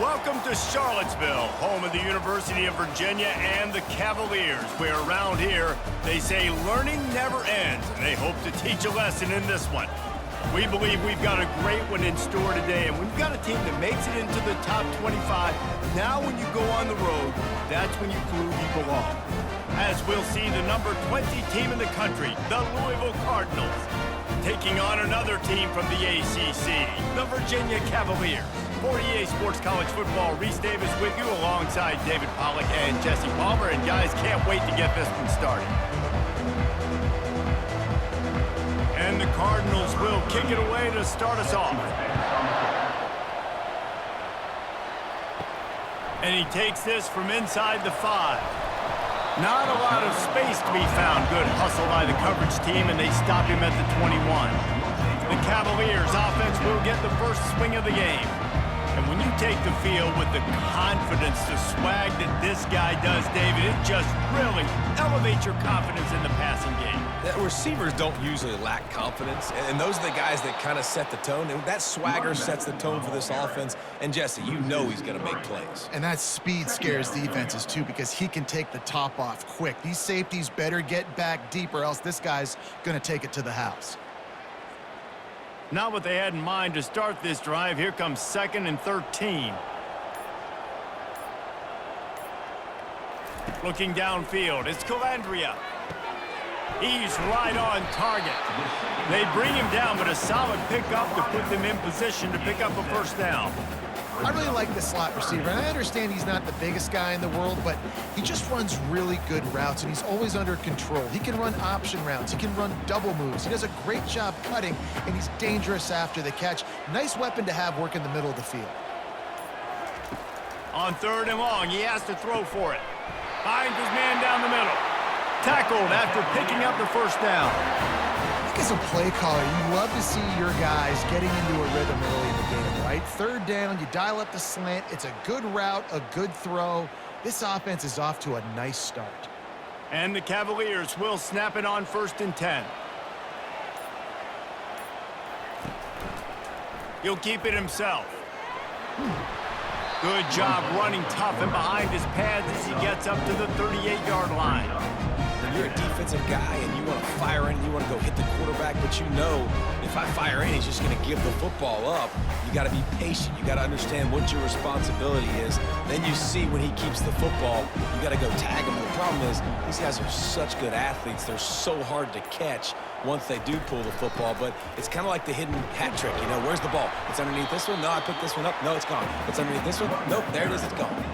Welcome to Charlottesville, home of the University of Virginia and the Cavaliers, where around here they say learning never ends, and they hope to teach a lesson in this one. We believe we've got a great one in store today, and we've got a team that makes it into the top 25. Now when you go on the road, that's when you prove you belong. As we'll see the number 20 team in the country, the Louisville Cardinals, taking on another team from the ACC, the Virginia Cavaliers. For EA Sports College Football, Reese Davis with you alongside David Pollack and Jesse Palmer. And guys, can't wait to get this one started. And the Cardinals will kick it away to start us off. And he takes this from inside the 5. Not a lot of space to be found. Good hustle by the coverage team, and they stop him at the 21. The Cavaliers offense will get the first swing of the game. And when you take the field with the confidence, the swag that this guy does, David, it just really elevates your confidence in the passing game. The receivers don't usually lack confidence, and those are the guys that kind of set the tone. And that swagger sets the tone for this offense. And, Jesse, you know he's going to make plays. And that speed scares defenses, too, because he can take the top off quick. These safeties better get back deep, or else this guy's going to take it to the house. Not what they had in mind to start this drive. Here comes 2nd and 13. Looking downfield, it's Calandria. He's right on target. They bring him down, but a solid pickup to put them in position to pick up a first down. I really like the slot receiver, and I understand he's not the biggest guy in the world, but he just runs really good routes, and he's always under control. He can run option routes. He can run double moves. He does a great job cutting, and he's dangerous after the catch. Nice weapon to have work in the middle of the field. On 3rd and long, he has to throw for it. Finds his man down the middle. Tackled after picking up the first down. As a play caller, you love to see your guys getting into a rhythm early in the game, right? 3rd down, you dial up the slant. It's a good route, a good throw. This offense is off to a nice start. And the Cavaliers will snap it on 1st and 10. He'll keep it himself. Good job running tough and behind his pads as he gets up to the 38-yard line. When you're a defensive guy and you want to fire in, you want to go hit the quarterback, but you know if I fire in, he's just going to give the football up. You got to be patient. You got to understand what your responsibility is. Then you see when he keeps the football, you got to go tag him. And the problem is these guys are such good athletes. They're so hard to catch once they do pull the football, but it's kind of like the hidden hat trick. You know, where's the ball? It's underneath this one. No, I picked this one up. No, it's gone. It's underneath this one. Nope, there it is. It's gone.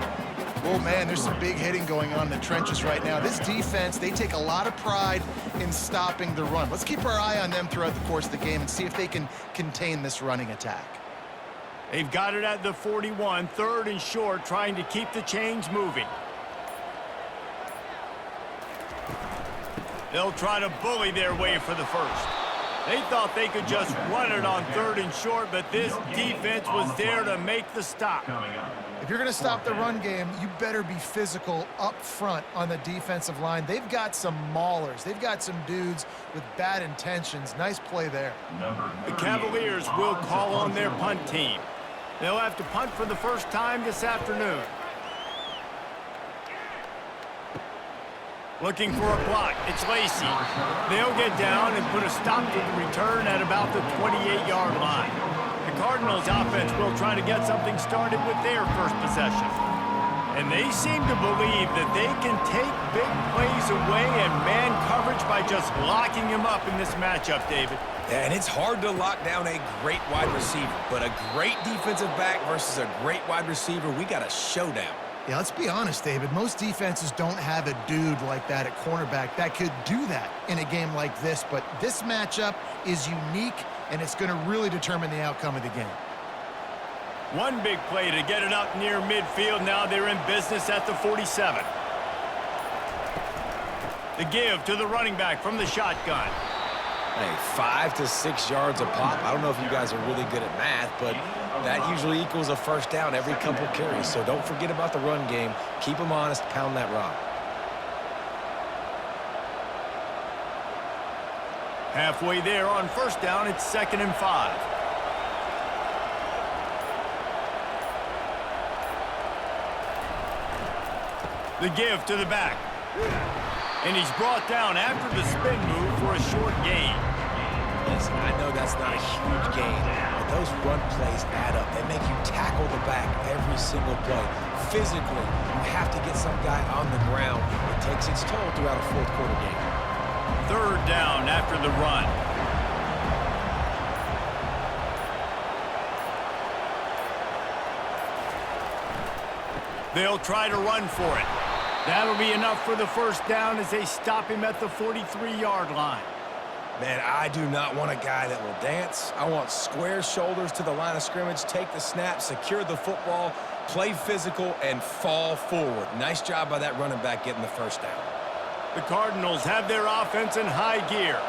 Oh, man, there's some big hitting going on in the trenches right now. This defense, they take a lot of pride in stopping the run. Let's keep our eye on them throughout the course of the game and see if they can contain this running attack. They've got it at the 41, 3rd and short, trying to keep the chains moving. They'll try to bully their way for the first. They thought they could just run it on 3rd and short, but this defense was there to make the stop. If you're going to stop the run game, you better be physical up front on the defensive line. They've got some maulers. They've got some dudes with bad intentions. Nice play there. The Cavaliers will call on their punt team. They'll have to punt for the first time this afternoon. Looking for a block. It's Lacey. They'll get down and put a stop to the return at about the 28-yard line. The Cardinals offense will try to get something started with their first possession. And they seem to believe that they can take big plays away and man coverage by just locking him up in this matchup, David. Yeah, and it's hard to lock down a great wide receiver, but a great defensive back versus a great wide receiver, we got a showdown. Yeah, let's be honest, David. Most defenses don't have a dude like that at cornerback that could do that in a game like this, but this matchup is unique, and it's going to really determine the outcome of the game. One big play to get it up near midfield. Now they're in business at the 47. The give to the running back from the shotgun. Hey, 5 to 6 yards a pop. I don't know if you guys are really good at math, but that usually equals a first down every couple carries. So don't forget about the run game. Keep them honest. Pound that rock. Halfway there on first down, it's 2nd and 5. The give to the back. And he's brought down after the spin move for a short gain. Listen, I know that's not a huge gain, but those run plays add up. They make you tackle the back every single play. Physically, you have to get some guy on the ground. It takes its toll throughout a fourth quarter game. Third down after the run. They'll try to run for it. That'll be enough for the first down as they stop him at the 43-yard line. Man, I do not want a guy that will dance. I want square shoulders to the line of scrimmage, take the snap, secure the football, play physical, and fall forward. Nice job by that running back getting the first down. The Cardinals have their offense in high gear.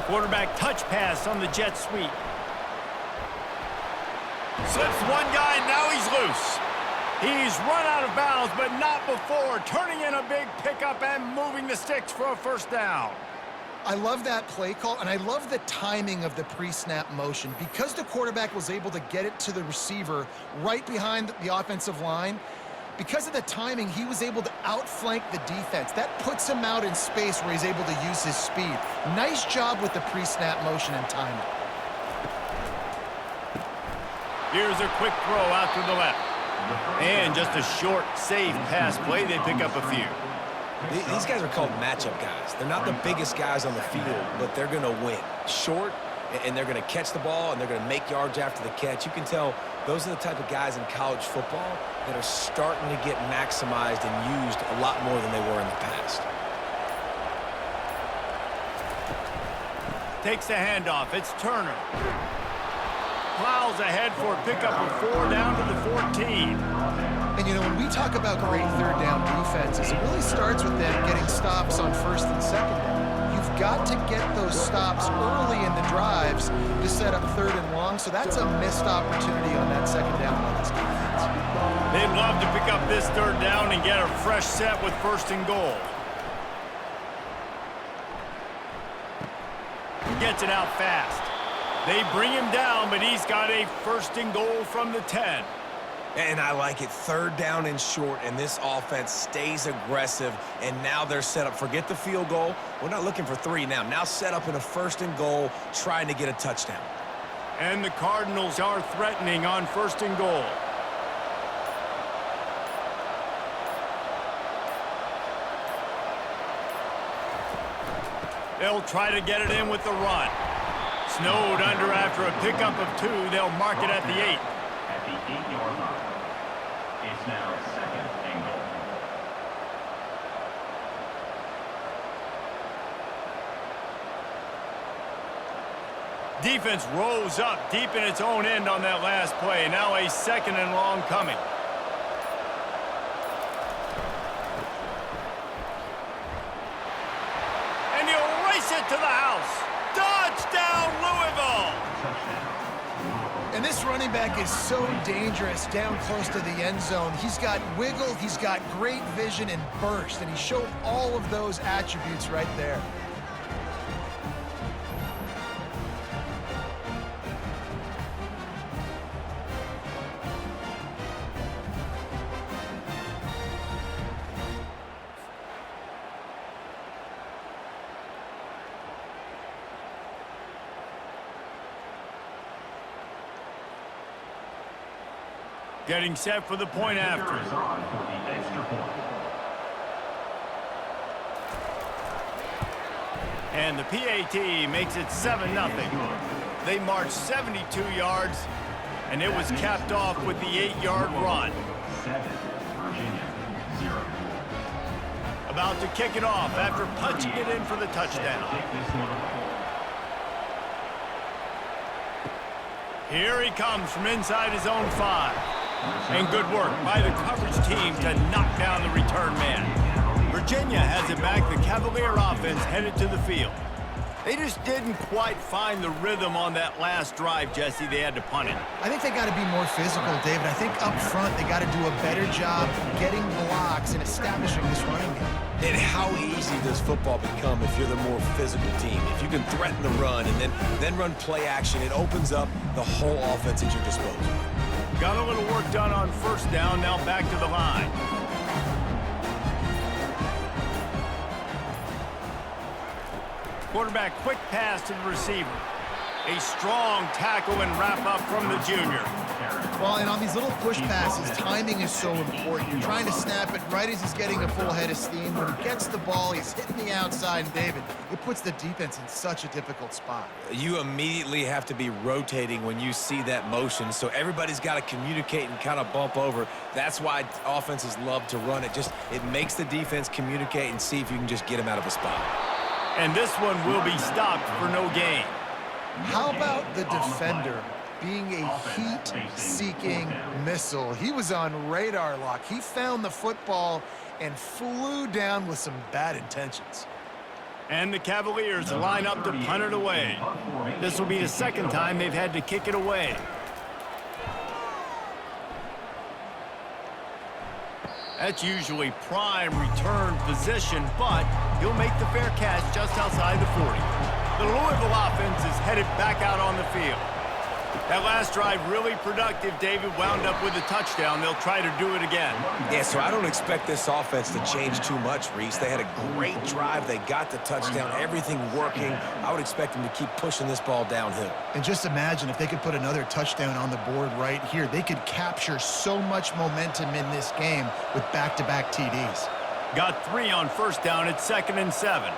Quarterback touch pass on the jet sweep. Slips one guy, now he's loose. He's run out of bounds, but not before turning in a big pickup and moving the sticks for a first down. I love that play call, and I love the timing of the pre-snap motion. Because the quarterback was able to get it to the receiver right behind the offensive line, because of the timing, he was able to outflank the defense. That puts him out in space where he's able to use his speed. Nice job with the pre-snap motion and timing. Here's a quick throw out to the left. And just a short, safe pass play. They pick up a few. These guys are called matchup guys. They're not the biggest guys on the field, but they're going to win. Short, and they're going to catch the ball, and they're going to make yards after the catch. You can tell those are the type of guys in college football that are starting to get maximized and used a lot more than they were in the past. Takes the handoff. It's Turner. Plows ahead for a pickup of 4 down to the 14. And, you know, when we talk about great third down defenses, it really starts with them getting stops on first and second down. You've got to get those stops early in the drives to set up third and long, so that's a missed opportunity on that second down by this defense. They'd love to pick up this third down and get a fresh set with first and goal. Gets it out fast. They bring him down, but he's got a first and goal from the 10. And I like it. Third down and short, and this offense stays aggressive, and now they're set up. Forget the field goal. We're not looking for 3 now. Now set up in a first and goal, trying to get a touchdown. And the Cardinals are threatening on first and goal. They'll try to get it in with the run. Snowed under after a pickup of 2. They'll mark it at the 8. At the 8-yard line. It's now second and goal. Defense rose up deep in its own end on that last play. Now a second and long coming. And he'll race it to the house. Touchdown, Louisville! And this running back is so dangerous down close to the end zone. He's got wiggle, he's got great vision and burst, and he showed all of those attributes right there. Getting set for the point after. Is on for the extra point. And the PAT makes it 7-0. They marched 72 yards, and it was capped off with the 8-yard run. 7, Virginia, 0. About to kick it off after punching it in for the touchdown. Here he comes from inside his own 5. And good work by the coverage team to knock down the return man. Virginia has it back. The Cavalier offense headed to the field. They just didn't quite find the rhythm on that last drive, Jesse. They had to punt it. I think they got to be more physical, David. I think up front they got to do a better job getting blocks and establishing this running game. And how easy does football become if you're the more physical team? If you can threaten the run and then run play action, it opens up the whole offense at your disposal. Got a little work done on first down, now back to the line. Quarterback quick pass to the receiver. A strong tackle and wrap up from the junior. Well, and on these little push passes, timing is so important. You're trying to snap it right as he's getting a full head of steam. When he gets the ball, he's hitting the outside, and David, it puts the defense in such a difficult spot. You immediately have to be rotating when you see that motion, so everybody's got to communicate and kind of bump over. That's why offenses love to run it. It makes the defense communicate and see if you can just get him out of a spot. And this one will be stopped for no gain. How about the defender being a heat-seeking missile? He was on radar lock. He found the football and flew down with some bad intentions. And the Cavaliers line up to punt it away. This will be the second time they've had to kick it away. That's usually prime return position, but he'll make the fair catch just outside the 40. The Louisville offense is headed back out on the field. That last drive really productive. David wound up with a touchdown. They'll try to do it again. Yeah, so I don't expect this offense to change too much, Reese. They had a great drive. They got the touchdown, everything working. I would expect them to keep pushing this ball downhill. And just imagine if they could put another touchdown on the board right here. They could capture so much momentum in this game with back-to-back TDs. Got 3 on first down at 2nd and 7.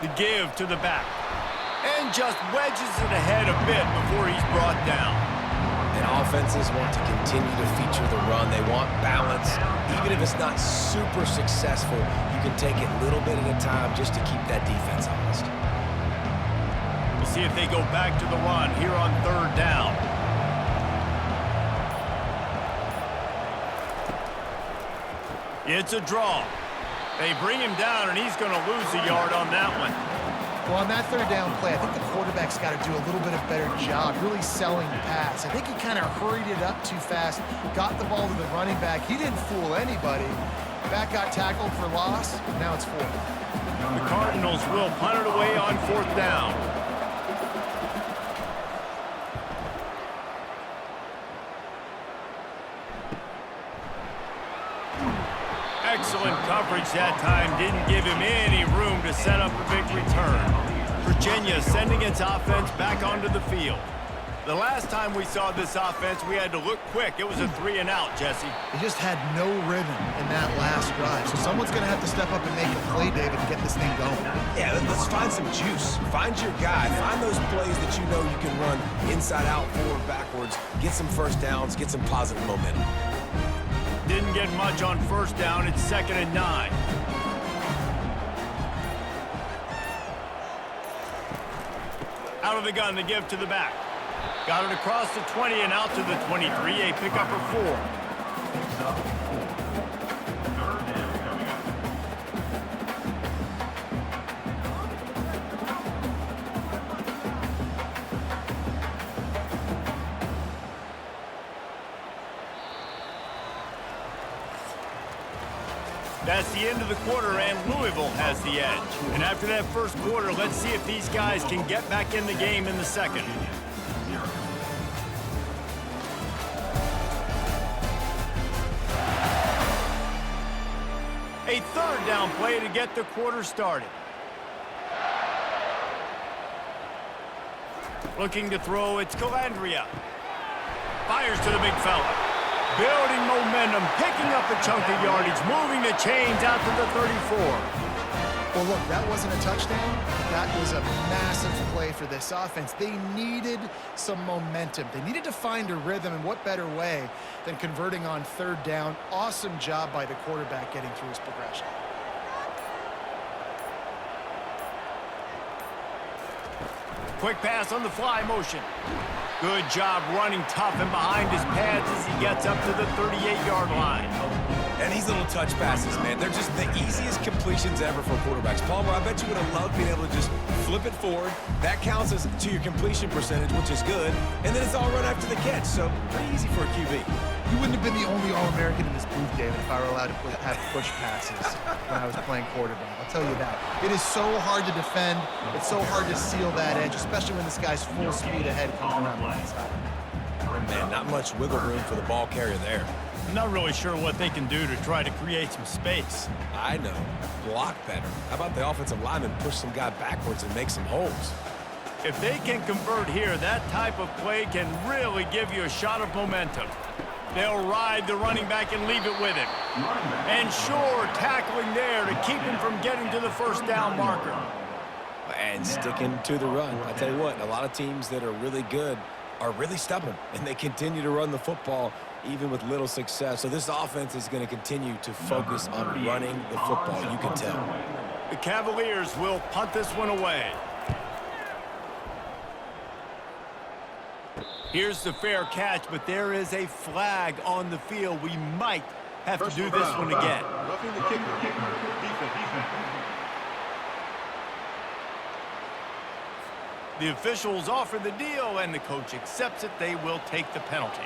The give to the back. And just wedges it ahead a bit before he's brought down. And offenses want to continue to feature the run. They want balance. Even if it's not super successful, you can take it a little bit at a time just to keep that defense honest. We'll see if they go back to the run here on 3rd down. It's a draw. They bring him down, and he's going to lose a yard on that one. Well, on that 3rd down play, I think the quarterback's got to do a little bit of better job really selling the pass. I think he kind of hurried it up too fast, got the ball to the running back. He didn't fool anybody. Back got tackled for loss. Now it's 4th. The Cardinals will punt it away on 4th down. Excellent coverage that time. Didn't give him any room to set up a big return. Virginia sending its offense back onto the field. The last time we saw this offense, we had to look quick. It was a 3-and-out, Jesse. He just had no rhythm in that last drive. So someone's going to have to step up and make a play, David, and get this thing going. Yeah, let's find some juice. Find your guy. Find those plays that you know you can run inside out, forward, backwards. Get some first downs. Get some positive momentum. Didn't get much on first down. It's 2nd and 9. Out of the gun to give to the back. Got it across the 20 and out to the 23. A pickup of 4. That's the end of the quarter, and Louisville has the edge. And after that first quarter, let's see if these guys can get back in the game in the second. A 3rd down play to get the quarter started. Looking to throw, it's Calandria. Fires to the big fella. Building momentum, picking up a chunk of yardage, moving the chains out to the 34. Well, look, that wasn't a touchdown. That was a massive play for this offense. They needed some momentum. They needed to find a rhythm, and what better way than converting on 3rd down. Awesome job by the quarterback getting through his progression. Quick pass on the fly motion. Good job running tough and behind his pads as he gets up to the 38-yard line. And these little touch passes, man, they're just the easiest completions ever for quarterbacks. Palmer, I bet you would have loved being able to just flip it forward. That counts as to your completion percentage, which is good. And then it's all run after the catch, so pretty easy for a QB. You wouldn't have been the only All-American in this booth, David, if I were allowed to have push passes when I was playing quarterback. I'll tell you that. It is so hard to defend. It's so hard to seal that edge, especially when this guy's full speed ahead coming around the inside. Man, not much wiggle room for the ball carrier there. I'm not really sure what they can do to try to create some space. I know. Block better. How about the offensive lineman push some guy backwards and make some holes? If they can convert here, that type of play can really give you a shot of momentum. They'll ride the running back and leave it with him. And sure, tackling there to keep him from getting to the first down marker. And sticking to the run. I tell you what, a lot of teams that are really good are really stubborn, and they continue to run the football even with little success. So this offense is going to continue to focus on running the football, you can tell. The Cavaliers will punt this one away. Here's the fair catch, but there is a flag on the field. We might have to do this one again. Roughing the kicker. Defense. The officials offer the deal, and the coach accepts it. They will take the penalty.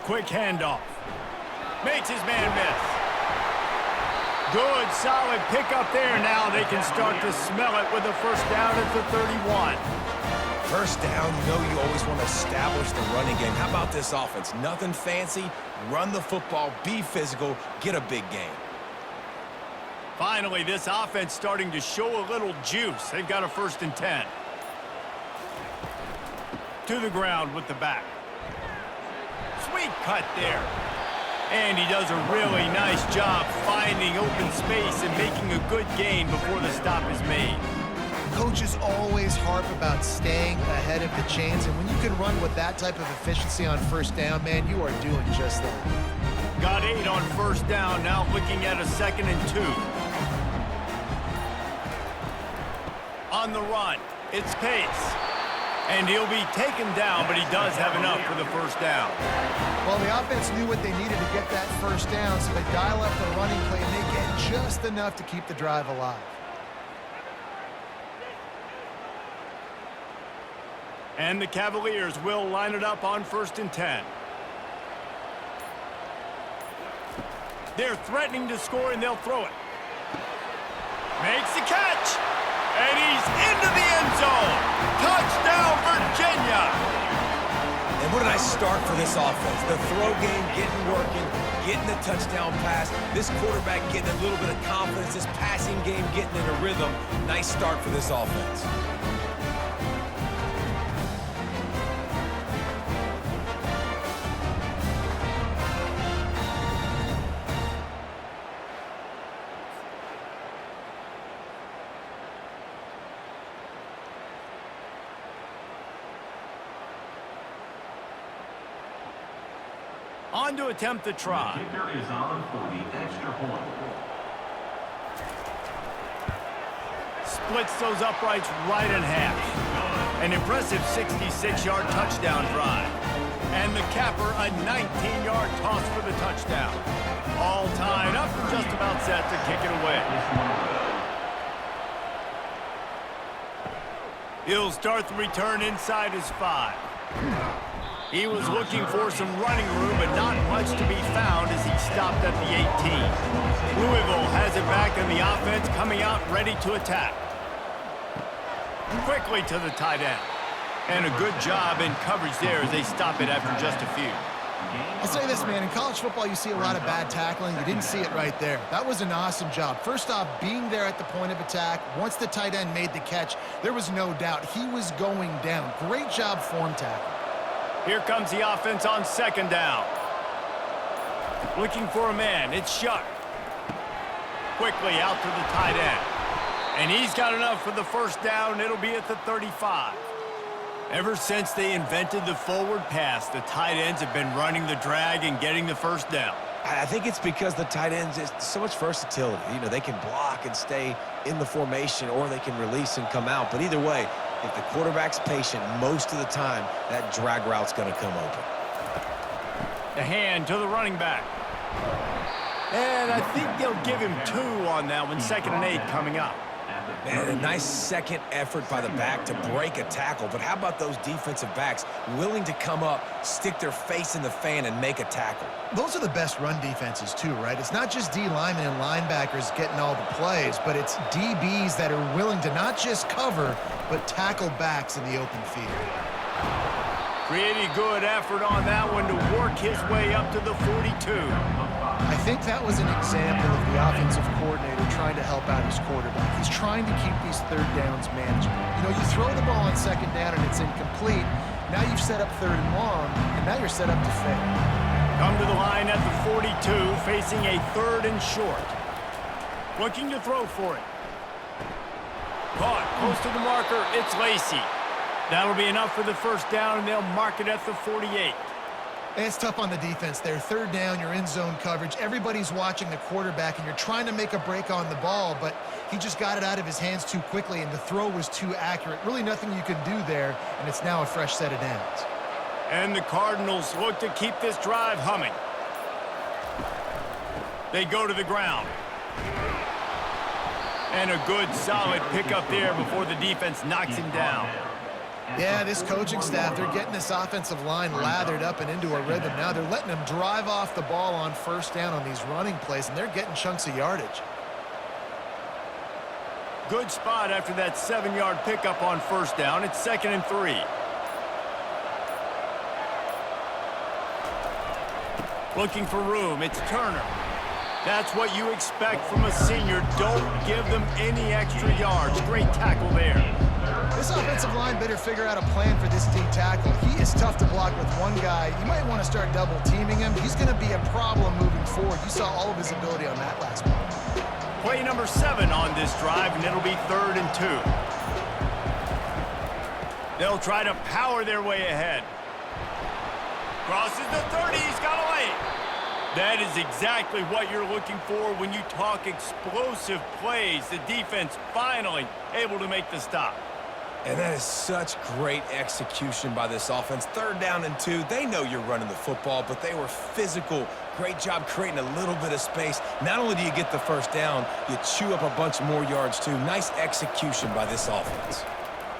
Quick handoff. Makes his man miss. Good, solid pickup there. Now they can start to smell it with a first down at the 31. First down, you know you always want to establish the running game. How about this offense? Nothing fancy. Run the football, be physical, get a big gain. Finally, this offense starting to show a little juice. They've got a 1st and 10. To the ground with the back. Sweet cut there. And he does a really nice job finding open space and making a good gain before the stop is made. Coaches always harp about staying ahead of the chains, and when you can run with that type of efficiency on first down, man, you are doing just that. Got 8 on first down, now looking at a 2nd and 2. On the run, it's Pace. And he'll be taken down, but he does have enough for the first down. Well, the offense knew what they needed to get that first down, so they dial up the running play, and they get just enough to keep the drive alive. And the Cavaliers will line it up on 1st and 10. They're threatening to score, and they'll throw it. Makes the catch. And he's into the end zone. Touchdown, Virginia. And what did I start for this offense? The throw game getting working, getting the touchdown pass. This quarterback getting a little bit of confidence. This passing game getting in a rhythm. Nice start for this offense. On to attempt the try. The kicker is on for the extra point. Splits those uprights right in half. An impressive 66-yard touchdown drive. And the capper, a 19-yard toss for the touchdown. All tied up, just about set to kick it away. He'll start the return inside his 5. He was looking for some running room, but not much to be found as he stopped at the 18. Louisville has it back in the offense, coming out ready to attack. Quickly to the tight end. And a good job in coverage there as they stop it after just a few. I'll say this, man, in college football you see a lot of bad tackling. You didn't see it right there. That was an awesome job. First off, being there at the point of attack. Once the tight end made the catch, there was no doubt he was going down. Great job form tackle. Here comes the offense on 2nd down. Looking for a man. It's Shuck. Quickly out to the tight end. And he's got enough for the first down. It'll be at the 35. Ever since they invented the forward pass, the tight ends have been running the drag and getting the first down. I think it's because the tight ends is so much versatility. You know, they can block and stay in the formation, or they can release and come out. But either way, if the quarterback's patient, most of the time, that drag route's going to come open. The hand to the running back. And I think they'll give him 2 on that one. 2nd and 8 coming up. At Man, a nice second effort by the back to break a tackle. But how about those defensive backs willing to come up, stick their face in the fan, and make a tackle? Those are the best run defenses too, right? It's not just D linemen and linebackers getting all the plays, but it's DBs that are willing to not just cover, but tackle backs in the open field. Pretty good effort on that one to work his way up to the 42. I think that was an example of the offensive coordinator trying to help out his quarterback. He's trying to keep these third downs manageable. You know, you throw the ball on second down and it's incomplete. Now you've set up third and long, and now you're set up to fail. Come to the line at the 42, facing a third and short. Looking to throw for it. Caught, close to the marker, it's Lacey. That'll be enough for the first down, and they'll mark it at the 48. It's tough on the defense there. Third down, you're in zone coverage. Everybody's watching the quarterback, and you're trying to make a break on the ball, but he just got it out of his hands too quickly, and the throw was too accurate. Really nothing you can do there, and it's now a fresh set of downs. And the Cardinals look to keep this drive humming. They go to the ground. And a good, solid pickup there before the defense knocks him down. Yeah, this coaching staff, they're getting this offensive line lathered up and into a rhythm. Now they're letting them drive off the ball on first down on these running plays, and they're getting chunks of yardage. Good spot after that 7-yard pickup on first down. It's 2nd and 3. Looking for room. It's Turner. That's what you expect from a senior. Don't give them any extra yards. Great tackle there. This offensive line better figure out a plan for this D tackle. He is tough to block with one guy. You might want to start double teaming him. He's going to be a problem moving forward. You saw all of his ability on that last one. Play number 7 on this drive, and it'll be 3rd and 2. They'll try to power their way ahead. Crosses the 30. He's got a lane. That is exactly what you're looking for when you talk explosive plays. The defense finally able to make the stop. And that is such great execution by this offense. 3rd down and 2. They know you're running the football, but they were physical. Great job creating a little bit of space. Not only do you get the first down, you chew up a bunch more yards too. Nice execution by this offense.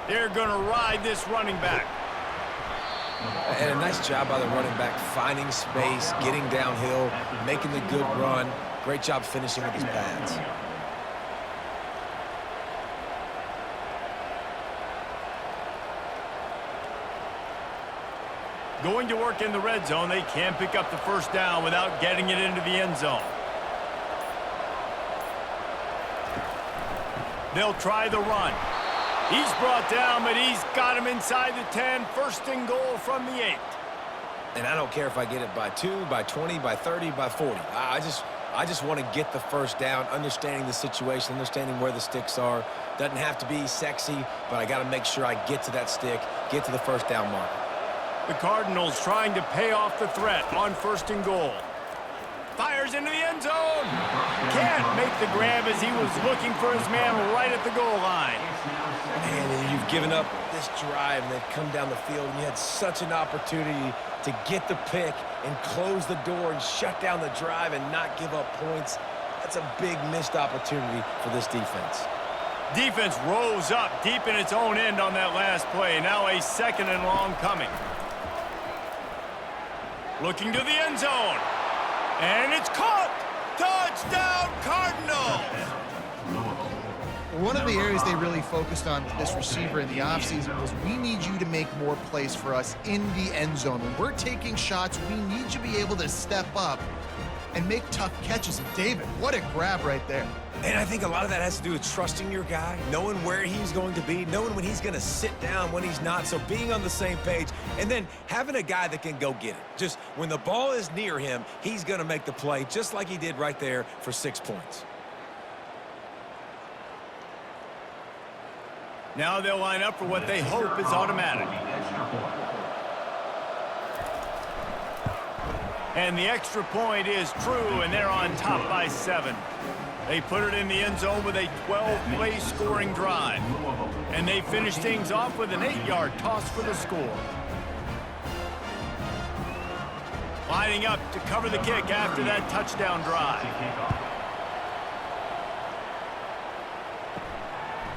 They're going to ride this running back. And a nice job by the running back, finding space, getting downhill, making the good run. Great job finishing with his pads. Going to work in the red zone. They can't pick up the first down without getting it into the end zone. They'll try the run. He's brought down, but he's got him inside the 10. 1st and goal from the 8. And I don't care if I get it by 2, by 20, by 30, by 40. I just want to get the first down, understanding the situation, understanding where the sticks are. Doesn't have to be sexy, but I got to make sure I get to that stick, get to the first down mark. The Cardinals trying to pay off the threat on 1st and goal. Fires into the end zone. Can't make the grab as he was looking for his man right at the goal line. Man, you've given up this drive and they've come down the field and you had such an opportunity to get the pick and close the door and shut down the drive and not give up points. That's a big missed opportunity for this defense. Defense rose up deep in its own end on that last play. Now a 2nd and long coming. Looking to the end zone. And it's caught! Touchdown, Cardinals! One of the areas they really focused on with this receiver in the offseason was we need you to make more plays for us in the end zone. When we're taking shots, we need you to be able to step up and make tough catches. And David, what a grab right there. And I think a lot of that has to do with trusting your guy, knowing where he's going to be, knowing when he's going to sit down, when he's not. So being on the same page, and then having a guy that can go get it. Just when the ball is near him, he's going to make the play, just like he did right there for 6 points. Now they'll line up for what they hope is automatic. And the extra point is true, and they're on top by 7. They put it in the end zone with a 12-play scoring drive. And they finish things off with an 8-yard toss for the score. Lining up to cover the kick after that touchdown drive.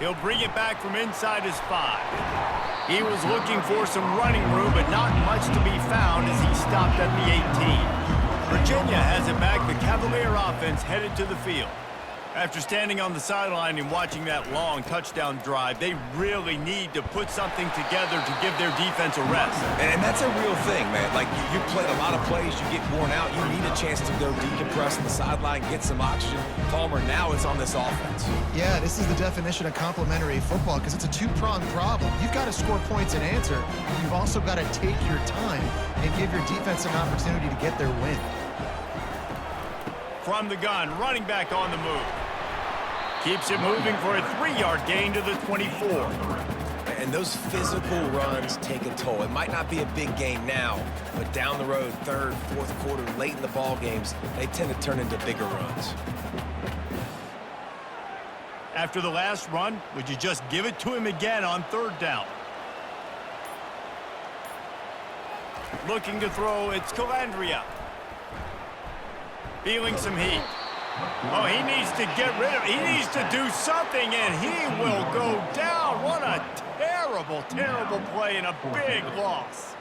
He'll bring it back from inside his 5. He was looking for some running room, but not much to be found as he stopped at the 18. Virginia has it back. The Cavalier offense headed to the field. After standing on the sideline and watching that long touchdown drive, they really need to put something together to give their defense a rest. And that's a real thing, man. Like, you play a lot of plays, you get worn out, you need a chance to go decompress on the sideline, get some oxygen. Palmer, now it's on this offense. Yeah, this is the definition of complementary football because it's a two-pronged problem. You've got to score points and answer. You've also got to take your time and give your defense an opportunity to get their win. From the gun, running back on the move. Keeps it moving for a 3-yard gain to the 24. And those physical runs take a toll. It might not be a big gain now, but down the road, third, fourth quarter, late in the ball games, they tend to turn into bigger runs. After the last run, would you just give it to him again on 3rd down? Looking to throw, it's Calandria. Feeling some heat. Oh, he needs to get rid of it. He needs to do something, and he will go down. What a terrible, terrible play and a big loss.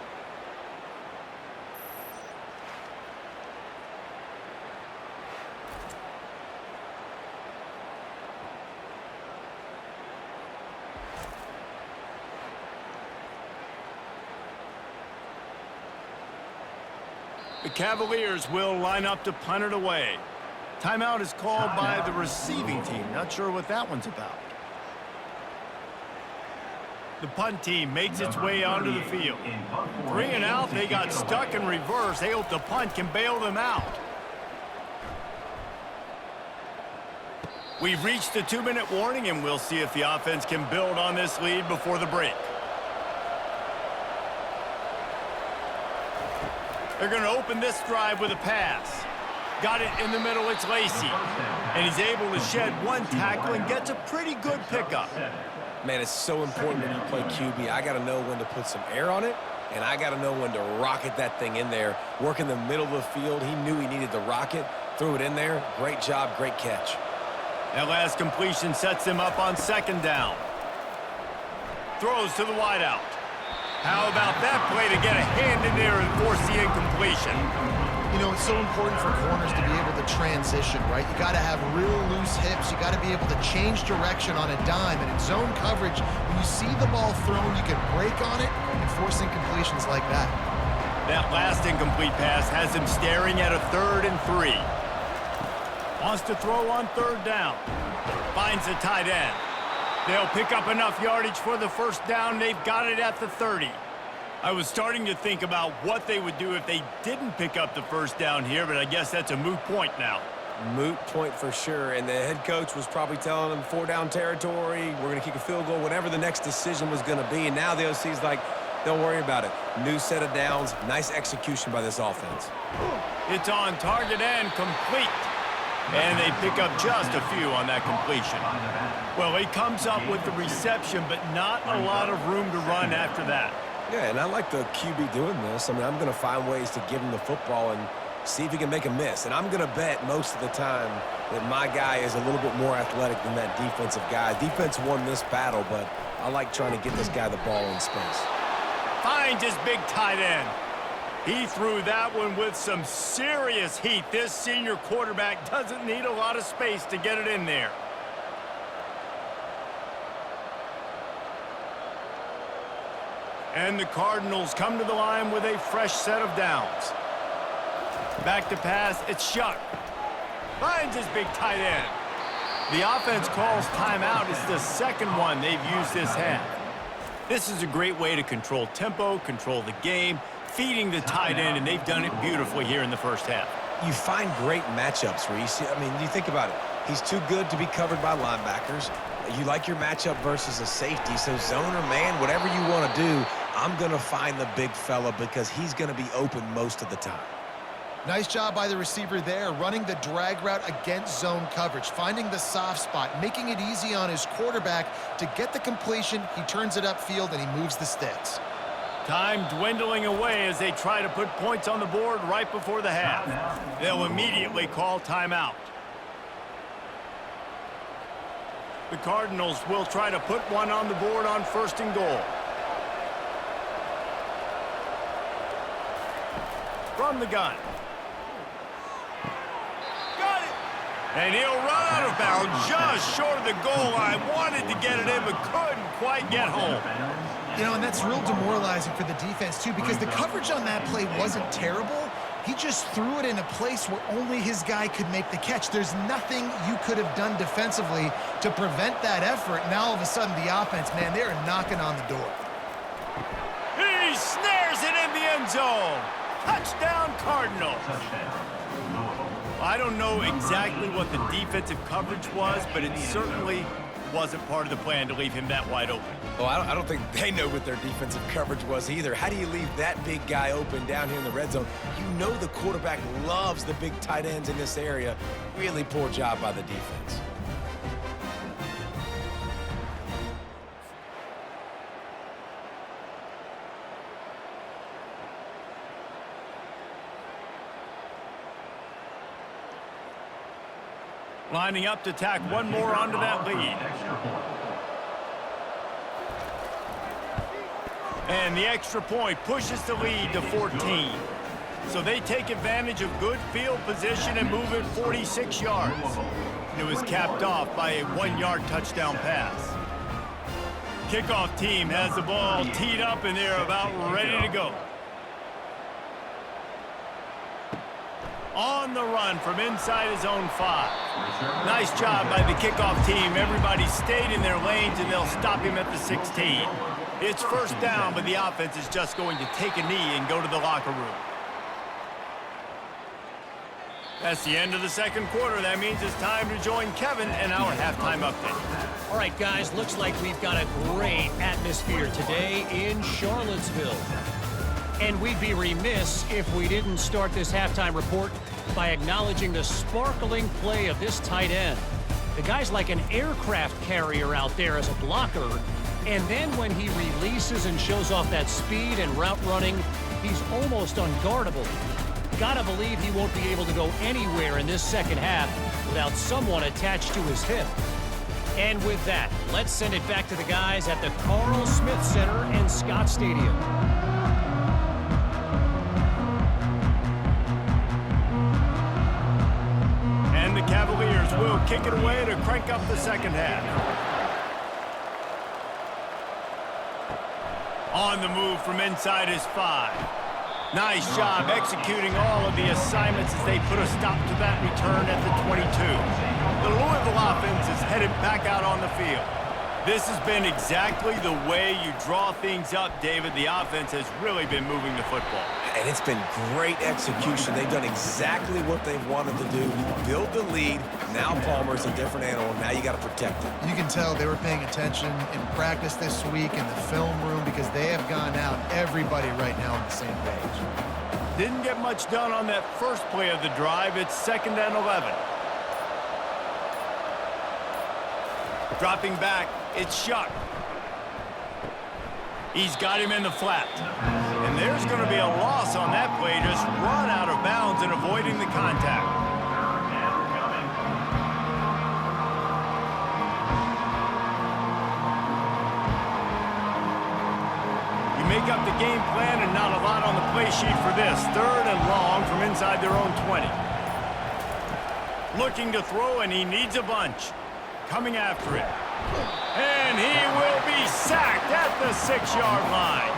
The Cavaliers will line up to punt it away. Timeout is called by the receiving team. Not sure what that one's about. The punt team makes its way onto the field. 3 and out, they got stuck in reverse. They hope the punt can bail them out. We've reached the 2-minute warning, and we'll see if the offense can build on this lead before the break. They're going to open this drive with a pass. Got it in the middle, it's Lacey. And he's able to shed one tackle and gets a pretty good pickup. Man, it's so important when you play QB. I got to know when to put some air on it, and I got to know when to rocket that thing in there. Work in the middle of the field. He knew he needed the rocket, threw it in there. Great job, great catch. That last completion sets him up on 2nd down. Throws to the wideout. How about that play to get a hand in there and force the incompletion? You know, it's so important for corners to be able to transition, right? You got to have real loose hips. You got to be able to change direction on a dime. And in zone coverage, when you see the ball thrown, you can break on it and force incompletions like that. That last incomplete pass has him staring at a 3rd and 3. Wants to throw on 3rd down. Finds a tight end. They'll pick up enough yardage for the 1st down. They've got it at the 30. I was starting to think about what they would do if they didn't pick up the 1st down here, but I guess that's a moot point now. Moot point for sure, and the head coach was probably telling them 4-down territory, we're going to kick a field goal, whatever the next decision was going to be, and now the OC's like, don't worry about it. New set of downs, nice execution by this offense. It's on target and complete. And they pick up just a few on that completion. Well, he comes up with the reception, but not a lot of room to run after that. Yeah, and I like the QB doing this. I mean, I'm going to find ways to give him the football and see if he can make a miss. And I'm going to bet most of the time that my guy is a little bit more athletic than that defensive guy. Defense won this battle, but I like trying to get this guy the ball in space. Finds his big tight end. He threw that one with some serious heat. This senior quarterback doesn't need a lot of space to get it in there. And the Cardinals come to the line with a fresh set of downs. Back to pass, it's Shuck. Finds his big tight end. The offense calls timeout. It's the 2nd one they've used this half. This is a great way to control tempo, control the game, feeding the tight end, and they've done it beautifully here in the 1st half. You find great matchups, Reese. I mean, you think about it. He's too good to be covered by linebackers. You like your matchup versus a safety, so zone or man, whatever you want to do, I'm going to find the big fella because he's going to be open most of the time. Nice job by the receiver there, running the drag route against zone coverage, finding the soft spot, making it easy on his quarterback to get the completion. He turns it upfield, and he moves the sticks. Time dwindling away as they try to put points on the board right before the half. They'll immediately call timeout. The Cardinals will try to put one on the board on 1st and goal. From the gun. Got it! And he'll run out of bounds just short of the goal line. Wanted to get it in, but couldn't quite get home. You know, and that's real demoralizing for the defense, too, because the coverage on that play wasn't terrible. He just threw it in a place where only his guy could make the catch. There's nothing you could have done defensively to prevent that effort. Now, all of a sudden, the offense, man, they're knocking on the door. He snares it in the end zone. Touchdown, Cardinals. I don't know exactly what the defensive coverage was, but it certainly wasn't part of the plan to leave him that wide open. Well, I don't think they know what their defensive coverage was either. How do you leave that big guy open down here in the red zone? You know the quarterback loves the big tight ends in this area. Really poor job by the defense. Lining up to tack one more onto that lead. And the extra point pushes the lead to 14. So they take advantage of good field position and move it 46 yards. And it was capped off by a 1-yard touchdown pass. Kickoff team has the ball teed up and they're about ready to go. On the run from inside his own 5. Nice job by the kickoff team. Everybody stayed in their lanes, and they'll stop him at the 16. It's 1st down, but the offense is just going to take a knee and go to the locker room. That's the end of the 2nd quarter. That means it's time to join Kevin and our halftime update. All right, guys, looks like we've got a great atmosphere today in Charlottesville. And we'd be remiss if we didn't start this halftime report by acknowledging the sparkling play of this tight end. The guy's like an aircraft carrier out there as a blocker, and then when he releases and shows off that speed and route running, he's almost unguardable. Gotta believe he won't be able to go anywhere in this 2nd half without someone attached to his hip. And with that, let's send it back to the guys at the Carl Smith Center and Scott Stadium. The Cavaliers will kick it away to crank up the 2nd half. On the move from inside his 5. Nice job executing all of the assignments as they put a stop to that return at the 22. The Louisville offense is headed back out on the field. This has been exactly the way you draw things up, David. The offense has really been moving the football. And it's been great execution. They've done exactly what they've wanted to do. Build the lead. Now Palmer's a different animal. Now you got to protect him. You can tell they were paying attention in practice this week in the film room because they have gone out, everybody right now on the same page. Didn't get much done on that first play of the drive. It's 2nd and 11. Dropping back, it's Shuck. He's got him in the flat. And there's going to be a loss on that play. Just run out of bounds and avoiding the contact. You make up the game plan and not a lot on the play sheet for this. 3rd and long from inside their own 20. Looking to throw, and he needs a bunch. Coming after it. And he will be sacked at the 6-yard line.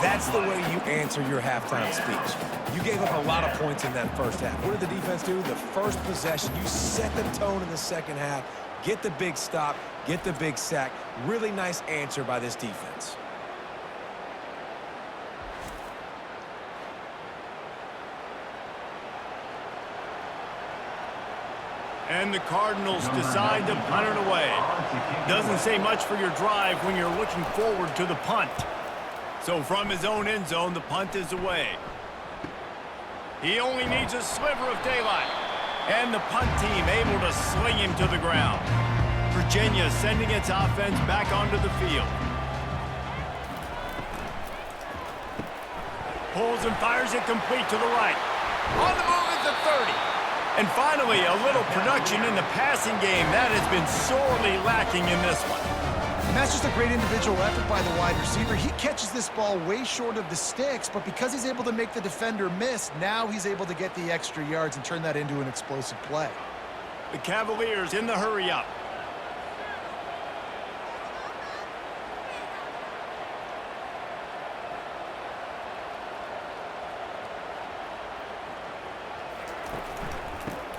That's the way you answer your halftime speech. You gave up a lot of points in that 1st half. What did the defense do? The first possession, you set the tone in the 2nd half. Get the big stop, get the big sack. Really nice answer by this defense. And the Cardinals decide to punt it away. Doesn't say much for your drive when you're looking forward to the punt. So from his own end zone, the punt is away. He only needs a sliver of daylight. And the punt team able to sling him to the ground. Virginia sending its offense back onto the field. Pulls and fires it complete to the right. On the move at the 30. And finally, a little production in the passing game. That has been sorely lacking in this one. And that's just a great individual effort by the wide receiver. He catches this ball way short of the sticks, but because he's able to make the defender miss, now he's able to get the extra yards and turn that into an explosive play. The Cavaliers in the hurry-up.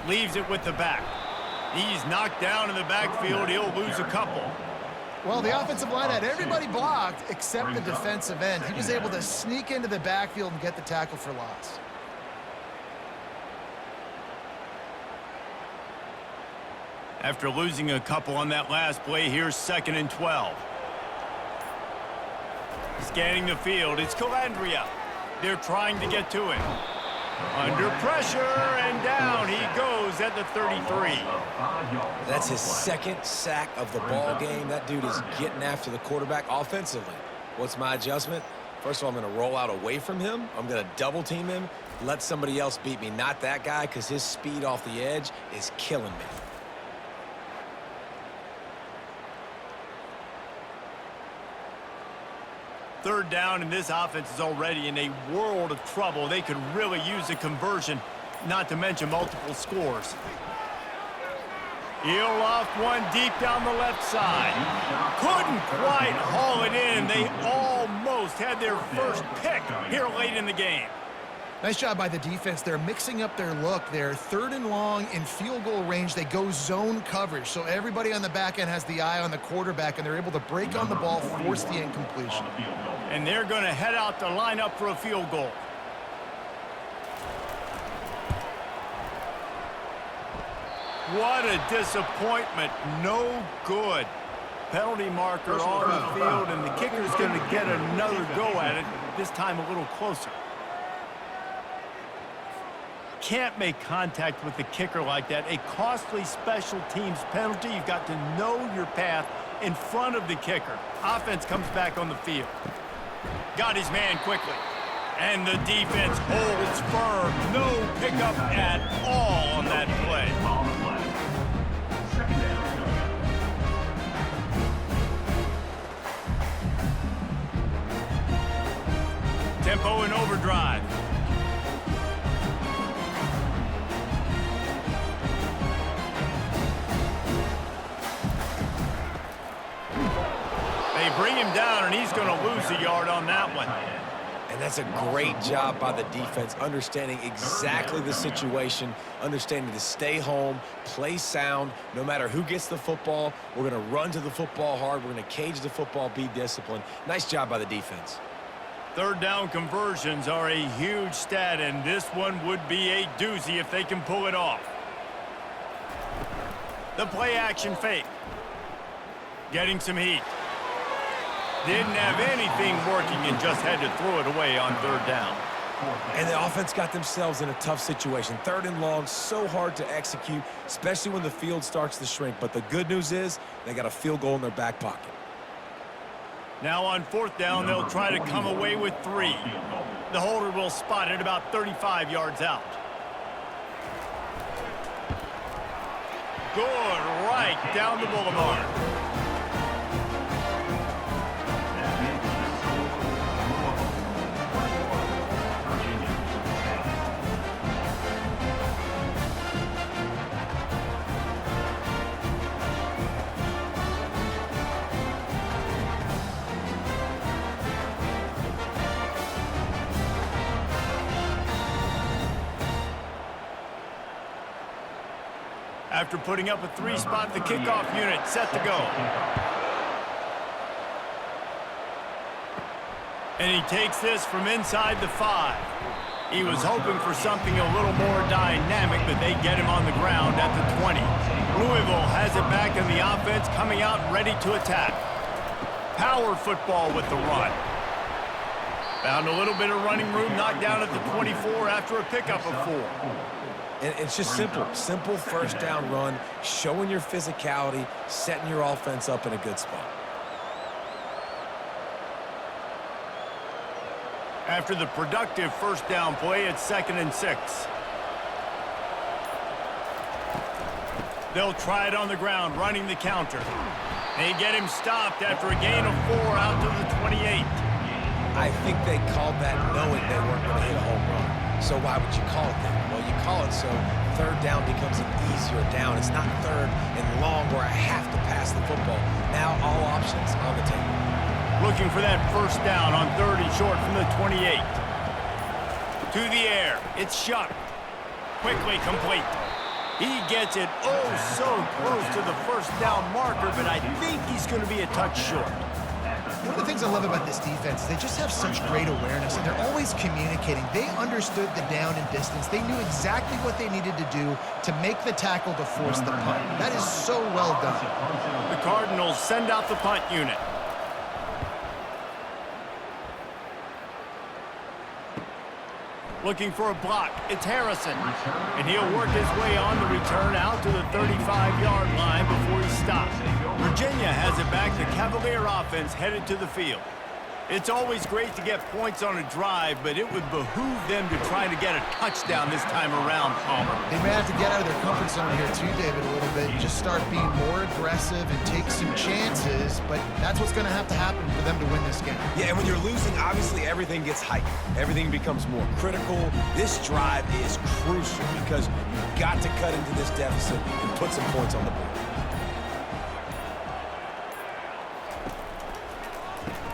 Leaves it with the back. He's knocked down in the backfield. He'll lose a couple. Well, the offensive line had everybody blocked except the defensive end. He was able to sneak into the backfield and get the tackle for loss. After losing a couple on that last play, here's 2nd and 12. Scanning the field, it's Calandria. They're trying to get to him. Under pressure, and down he goes at the 33. That's his 2nd sack of the ball game. That dude is getting after the quarterback offensively. What's my adjustment? First of all, I'm going to roll out away from him. I'm going to double team him, let somebody else beat me. Not that guy, because his speed off the edge is killing me. Third down, and this offense is already in a world of trouble. They could really use a conversion, not to mention multiple scores. He'll off one deep down the left side. Couldn't quite haul it in. They almost had their first pick here late in the game. Nice job by the defense. They're mixing up their look. They're 3rd and long in field goal range. They go zone coverage, so everybody on the back end has the eye on the quarterback, and they're able to break on the ball, force the incompletion. And they're going to head out to line up for a field goal. What a disappointment. No good. Penalty marker on the field, and the kicker's going to get another go at it, this time a little closer. Can't make contact with the kicker like that. A costly special teams penalty. You've got to know your path in front of the kicker. Offense comes back on the field. Got his man quickly. And the defense holds firm. No pickup at all on that play. Tempo in overdrive. They bring him down, and he's going to lose a yard on that one. And that's a great job by the defense, understanding exactly the situation, understanding to stay home, play sound. No matter who gets the football, we're going to run to the football hard. We're going to cage the football, be disciplined. Nice job by the defense. 3rd down conversions are a huge stat, and this one would be a doozy if they can pull it off. The play action fake. Getting some heat. Didn't have anything working and just had to throw it away on 3rd down. And the offense got themselves in a tough situation. 3rd and long, so hard to execute, especially when the field starts to shrink. But the good news is they got a field goal in their back pocket. Now on 4th down, they'll try to come away with 3. The holder will spot it about 35 yards out. Good right down the boulevard. After putting up a 3-spot, the kickoff unit set to go. And he takes this from inside the 5. He was hoping for something a little more dynamic, but they get him on the ground at the 20. Louisville has it back in the offense, coming out ready to attack. Power football with the run. Found a little bit of running room, knocked down at the 24 after a pickup of 4. And it's just simple 1st down run, showing your physicality, setting your offense up in a good spot. After the productive 1st down play, it's 2nd and 6. They'll try it on the ground, running the counter. They get him stopped after a gain of 4 out to the 28. I think they called that knowing they weren't going to hit a home run. So why would you call it that? Well, you call it so third down becomes an easier down. It's not third and long where I have to pass the football. Now all options on the table. Looking for that first down on 3rd and short from the 28. To the air. It's shot. Quickly complete. He gets it so close to the first down marker, but I think he's going to be a touch short. One of the things I love about this defense is they just have such great awareness, and they're always communicating. They understood the down and distance. They knew exactly what they needed to do to make the tackle to force the punt. That is so well done. The Cardinals send out the punt unit. Looking for a block. It's Harrison. And he'll work his way on the return out to the 35-yard line before he stops. Virginia has it back. The Cavalier offense headed to the field. It's always great to get points on a drive, but it would behoove them to try to get a touchdown this time around, Palmer. They may have to get out of their comfort zone here too, David, a little bit. Just start being more aggressive and take some chances, but that's what's going to have to happen for them to win this game. Yeah, and when you're losing, obviously everything gets heightened. Everything becomes more critical. This drive is crucial because you've got to cut into this deficit and put some points on the board.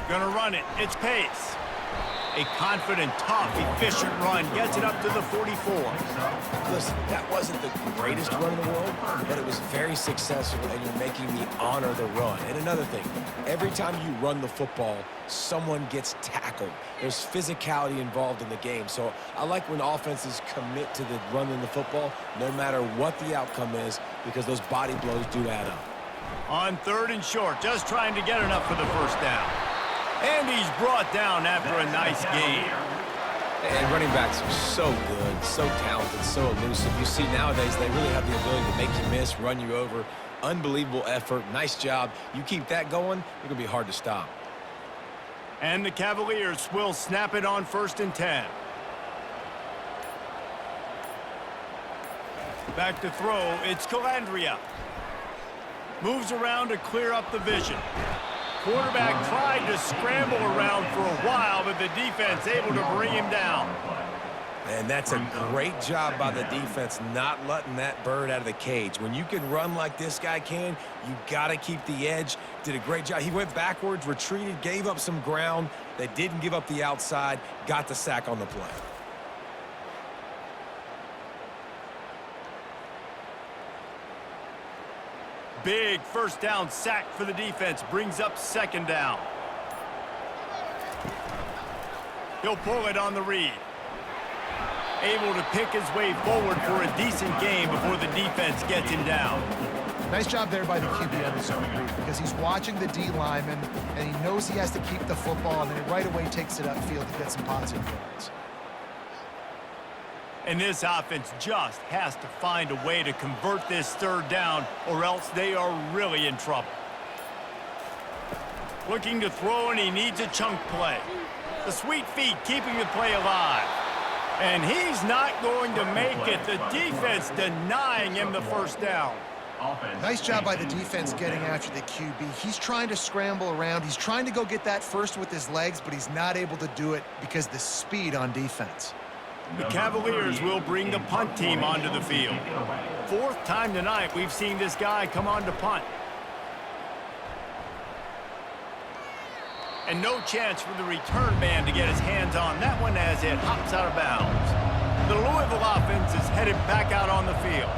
Gonna run it. It's Pace. A confident, tough, efficient run gets it up to the 44. Listen, that wasn't the greatest run in the world, but it was very successful, and you're making me honor the run. And another thing, every time you run the football, someone gets tackled. There's physicality involved in the game. So I like when offenses commit to the running the football, no matter what the outcome is, because those body blows do add up. On 3rd and short, just trying to get enough for the first down. And he's brought down after a nice game. And running backs are so good, so talented, so elusive. You see nowadays they really have the ability to make you miss, run you over. Unbelievable effort. Nice job. You keep that going, it's going to be hard to stop. And the Cavaliers will snap it on 1st and 10. Back to throw. It's Calandria. Moves around to clear up the vision. Quarterback tried to scramble around for a while, but the defense able to bring him down. And that's a great job by the defense not letting that bird out of the cage. When you can run like this guy can, you got to keep the edge. Did a great job. He went backwards, retreated, gave up some ground. They didn't give up the outside, got the sack on the play. Big first down sack for the defense. Brings up 2nd down. He'll pull it on the read. Able to pick his way forward for a decent game before the defense gets him down. Nice job there by the QB on the zone read because he's watching the D lineman and he knows he has to keep the football, and then he right away takes it upfield to get some positive yards. And this offense just has to find a way to convert this 3rd down, or else they are really in trouble. Looking to throw, and he needs a chunk play. The sweet feet keeping the play alive. And he's not going to make it. The defense denying him the first down. Nice job by the defense getting after the QB. He's trying to scramble around. He's trying to go get that first with his legs, but he's not able to do it because of the speed on defense. The Cavaliers will bring the punt team onto the field. 4th time tonight we've seen this guy come on to punt. And no chance for the return man to get his hands on that one as it hops out of bounds. The Louisville offense is headed back out on the field.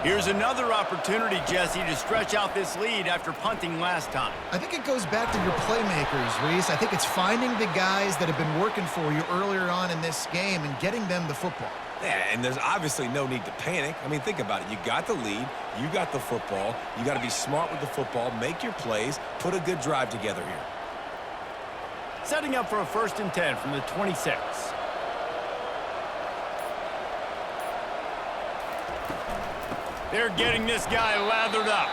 Here's another opportunity, Jesse, to stretch out this lead after punting last time. I think it goes back to your playmakers, Reese. I think it's finding the guys that have been working for you earlier on in this game and getting them the football. Yeah, and there's obviously no need to panic. I mean, think about it. You got the lead. You got the football. You got to be smart with the football, make your plays, put a good drive together here. Setting up for a 1st and 10 from the 26. They're getting this guy lathered up.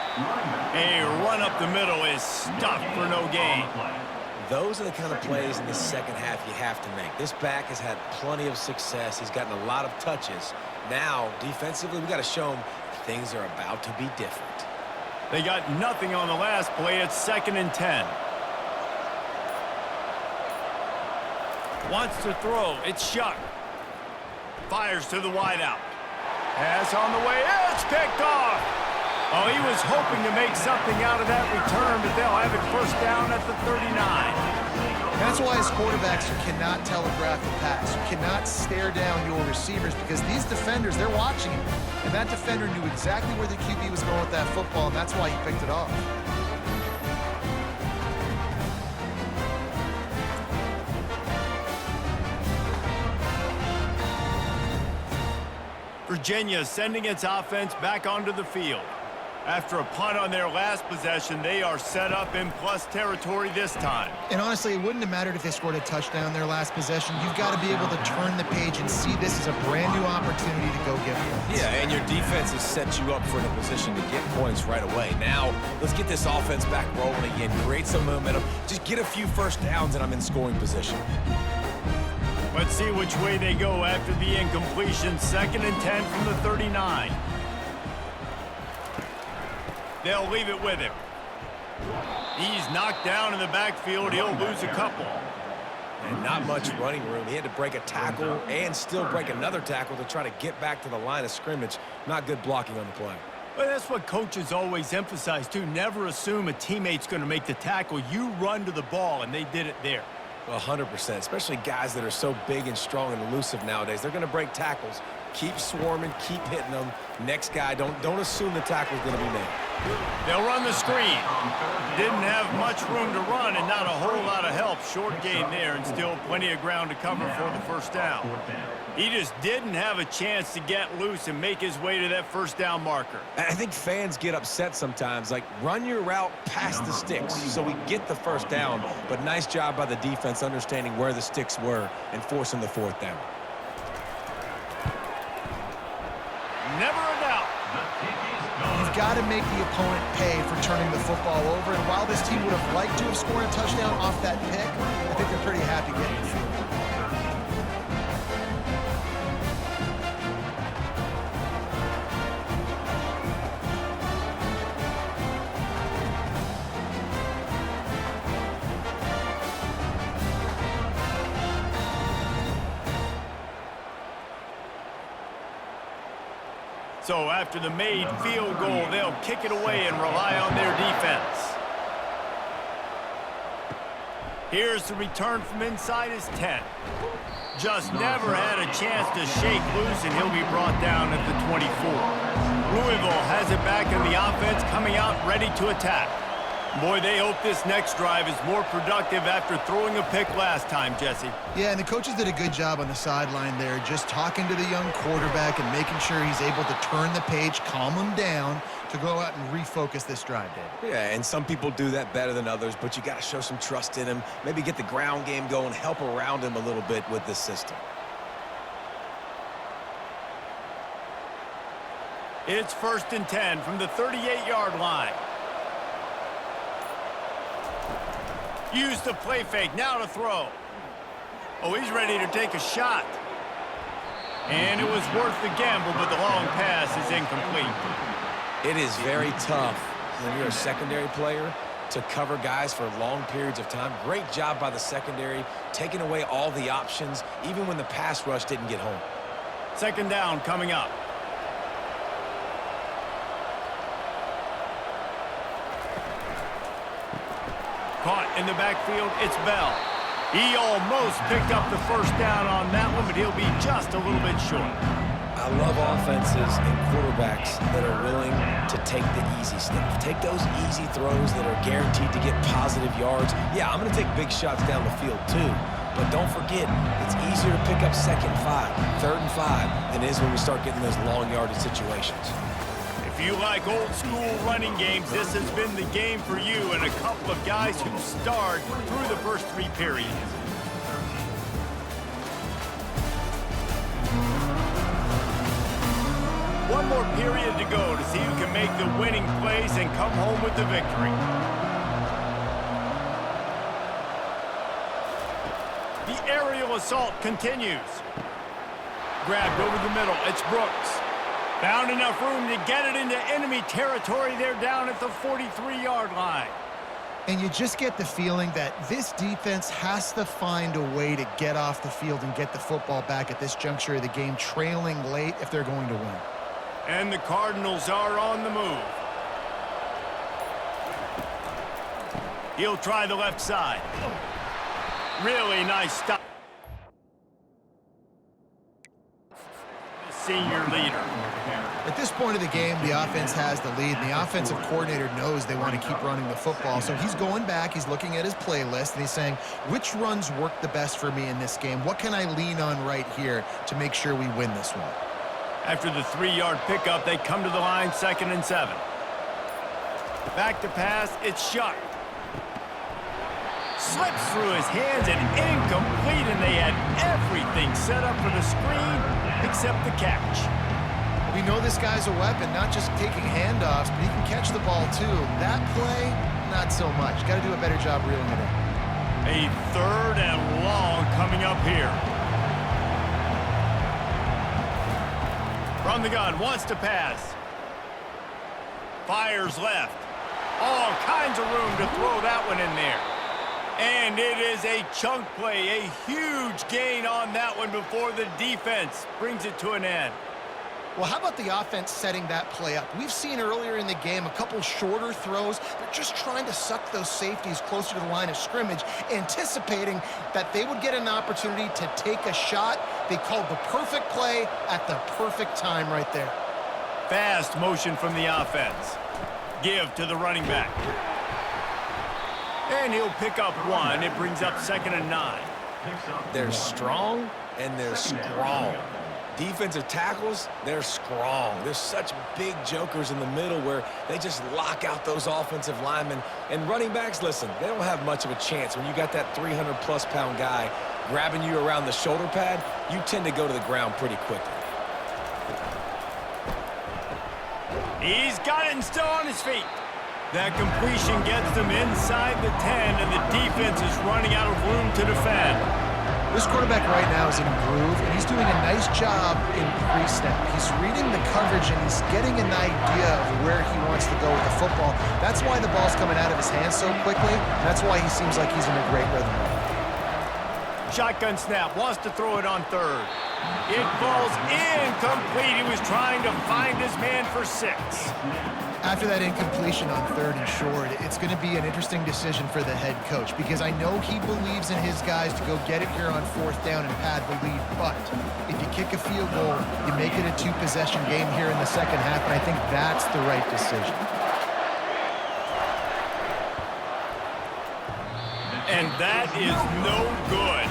A run up the middle is stuffed for no gain. Those are the kind of plays in the second half you have to make. This back has had plenty of success. He's gotten a lot of touches. Now, defensively, we got to show him things are about to be different. They got nothing on the last play. It's 2nd and 10. Wants to throw. It's Shuck. Fires to the wideout. Pass on the way. It's picked off. Oh, he was hoping to make something out of that return, but they'll have it first down at the 39. That's why as quarterbacks, you cannot telegraph the pass. You cannot stare down your receivers because these defenders, they're watching him. And that defender knew exactly where the QB was going with that football, and that's why he picked it off. Virginia sending its offense back onto the field. After a punt on their last possession, they are set up in plus territory this time. And honestly, it wouldn't have mattered if they scored a touchdown their last possession. You've got to be able to turn the page and see this as a brand new opportunity to go get points. Yeah, and your defense has set you up for the position to get points right away. Now, let's get this offense back rolling again, create some momentum, just get a few first downs, and I'm in scoring position. Let's see which way they go after the incompletion. 2nd and 10 from the 39. They'll leave it with him. He's knocked down in the backfield. He'll lose a couple. And not much running room. He had to break a tackle and still break another tackle to try to get back to the line of scrimmage. Not good blocking on the play. Well, that's what coaches always emphasize, too. Never assume a teammate's going to make the tackle. You run to the ball, and they did it there. 100%, especially guys that are so big and strong and elusive nowadays. They're going to break tackles. Keep swarming, keep hitting them. Next guy, don't assume the tackle's going to be made. They'll run the screen. Didn't have much room to run and not a whole lot of help. Short gain there and still plenty of ground to cover for the first down. He just didn't have a chance to get loose and make his way to that first down marker. I think fans get upset sometimes, like run your route past the sticks so we get the first down, but nice job by the defense understanding where the sticks were and forcing the 4th down. Never a doubt. You've got to make the opponent pay for turning the football over, and while this team would have liked to have scored a touchdown off that pick, I think they're pretty happy getting the field. So after the made field goal, they'll kick it away and rely on their defense. Here's the return from inside his 10. Just never had a chance to shake loose, and he'll be brought down at the 24. Louisville has it back in the offense, coming out ready to attack. Boy, they hope this next drive is more productive after throwing a pick last time, Jesse. Yeah, and the coaches did a good job on the sideline there, just talking to the young quarterback and making sure he's able to turn the page, calm him down to go out and refocus this drive, David. Yeah, and some people do that better than others, but you got to show some trust in him, maybe get the ground game going, help around him a little bit with this system. It's 1st and 10 from the 38-yard line. Use the play fake, now to throw. Oh, he's ready to take a shot. And it was worth the gamble, but the long pass is incomplete. It is very tough when you're a secondary player to cover guys for long periods of time. Great job by the secondary, taking away all the options, even when the pass rush didn't get home. 2nd down coming up. Caught in the backfield, it's Bell. He almost picked up the first down on that one, but he'll be just a little bit short. I love offenses and quarterbacks that are willing to take the easy stuff. Take those easy throws that are guaranteed to get positive yards. Yeah, I'm going to take big shots down the field too. But don't forget, it's easier to pick up 2nd and 5, 3rd and 5 than it is when we start getting those long yardage situations. If you like old school running games, this has been the game for you and a couple of guys who starred through the first 3 periods. One more period to go to see who can make the winning plays and come home with the victory. The aerial assault continues. Grabbed over the middle, it's Brooks. Found enough room to get it into enemy territory. They're down at the 43-yard line. And you just get the feeling that this defense has to find a way to get off the field and get the football back at this juncture of the game, trailing late if they're going to win. And the Cardinals are on the move. He'll try the left side. Really nice stop. The senior leader. At this point of the game, the offense has the lead, and the offensive coordinator knows they want to keep running the football. So he's going back, he's looking at his playlist, and he's saying, which runs work the best for me in this game? What can I lean on right here to make sure we win this one? After the 3-yard pickup, they come to the line, 2nd and 7. Back to pass, it's shot. Slips through his hands and incomplete, and they had everything set up for the screen except the catch. We know this guy's a weapon, not just taking handoffs, but he can catch the ball too. That play, not so much. Got to do a better job reeling it in. A 3rd and long coming up here. From the gun, wants to pass. Fires left. All kinds of room to throw that one in there. And it is a chunk play, a huge gain on that one before the defense brings it to an end. Well, how about the offense setting that play up? We've seen earlier in the game a couple shorter throws. They're just trying to suck those safeties closer to the line of scrimmage, anticipating that they would get an opportunity to take a shot. They called the perfect play at the perfect time right there. Fast motion from the offense. Give to the running back. And he'll pick up 1. It brings up 2nd and 9. They're strong and they're strong. Defensive tackles, they're strong. There's such big jokers in the middle where they just lock out those offensive linemen. And running backs, listen, they don't have much of a chance. When you got that 300-plus pound guy grabbing you around the shoulder pad, you tend to go to the ground pretty quickly. He's got it and still on his feet. That completion gets them inside the 10, and the defense is running out of room to defend. This quarterback right now is in a groove, and he's doing a nice job in pre-snap. He's reading the coverage, and he's getting an idea of where he wants to go with the football. That's why the ball's coming out of his hands so quickly. That's why he seems like he's in a great rhythm. Shotgun snap, wants to throw it on 3rd. It falls incomplete. He was trying to find his man for 6. After that incompletion on 3rd and short, it's going to be an interesting decision for the head coach, because I know he believes in his guys to go get it here on 4th down and pad the lead. But if you kick a field goal, you make it a 2-possession game here in the second half, and I think that's the right decision. And that is no good.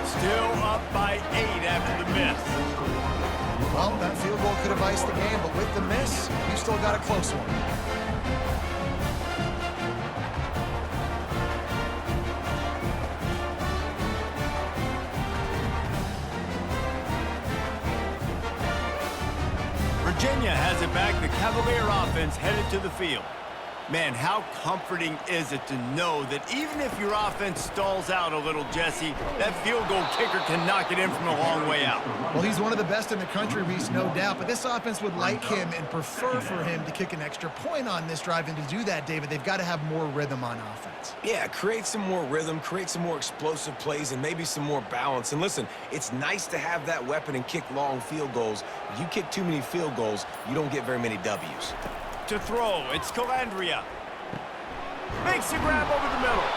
Still up by 8 after the miss. Well, that field goal could have iced the game, but with the miss, you still got a close one. Virginia has it back. The Cavalier offense headed to the field. Man, how comforting is it to know that even if your offense stalls out a little, Jesse, that field goal kicker can knock it in from a long way out. Well, he's one of the best in the country, Reese, no doubt, but this offense would like him and prefer for him to kick an extra point on this drive, and to do that, David, they've got to have more rhythm on offense. Yeah, create some more rhythm, create some more explosive plays, and maybe some more balance. And listen, it's nice to have that weapon and kick long field goals. If you kick too many field goals, you don't get very many W's. To throw, it's Calandria. Makes the grab over the middle.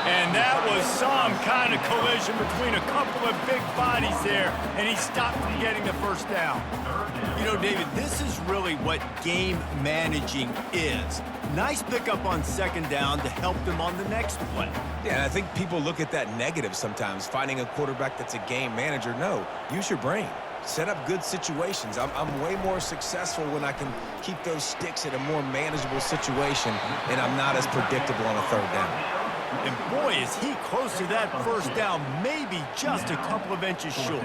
And that was some kind of collision between a couple of big bodies there, and he stopped from getting the 1st down. You know, David, this is really what game managing is. Nice pickup on 2nd down to help them on the next play. Yeah, and I think people look at that negative sometimes, finding a quarterback that's a game manager. No, use your brain. Set up good situations. I'm way more successful when I can keep those sticks at a more manageable situation, and I'm not as predictable on a 3rd down. And boy, is he close to that 1st down, maybe just a couple of inches short.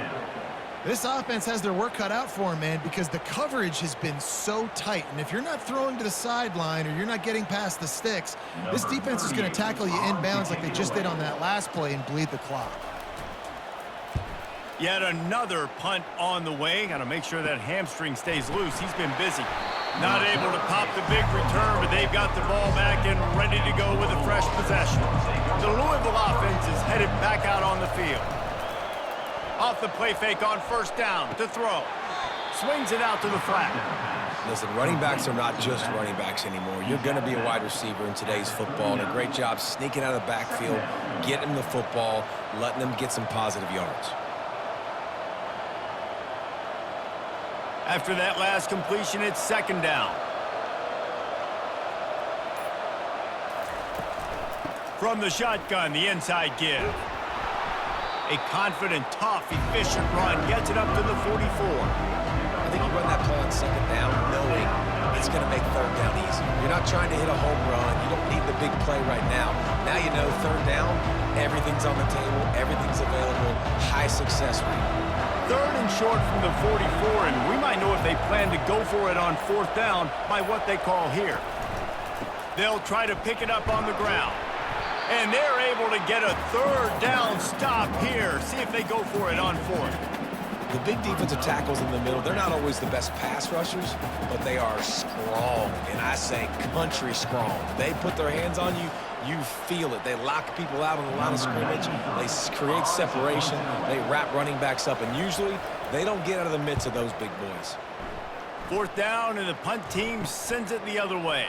This offense has their work cut out for him, man, because the coverage has been so tight. And if you're not throwing to the sideline or you're not getting past the sticks, this defense is going to tackle you inbounds like they just did on that last play and bleed the clock. Yet another punt on the way. Got to make sure that hamstring stays loose. He's been busy. Not able to pop the big return, but they've got the ball back and ready to go with a fresh possession. The Louisville offense is headed back out on the field. Off the play fake on first down to throw. Swings it out to the flat. Listen, running backs are not just running backs anymore. You're going to be a wide receiver in today's football, and a great job sneaking out of the backfield, getting the football, letting them get some positive yards. After that last completion, it's second down. From the shotgun, the inside give. A confident, tough, efficient run gets it up to the 44. I think you run that play on second down knowing it's going to make third down easy. You're not trying to hit a home run. You don't need the big play right now. Now you know third down, everything's on the table, everything's available, high success rate. Third and short from the 44, and we might know if they plan to go for it on fourth down by what they call here. They'll try to pick it up on the ground. And they're able to get a third down stop here. See if they go for it on fourth. The big defensive tackles in the middle, they're not always the best pass rushers, but they are strong, and I say country strong. They put their hands on you, you feel it. They lock people out on the line of scrimmage. They create separation. They wrap running backs up, and usually they don't get out of the midst of those big boys. Fourth down, and the punt team sends it the other way.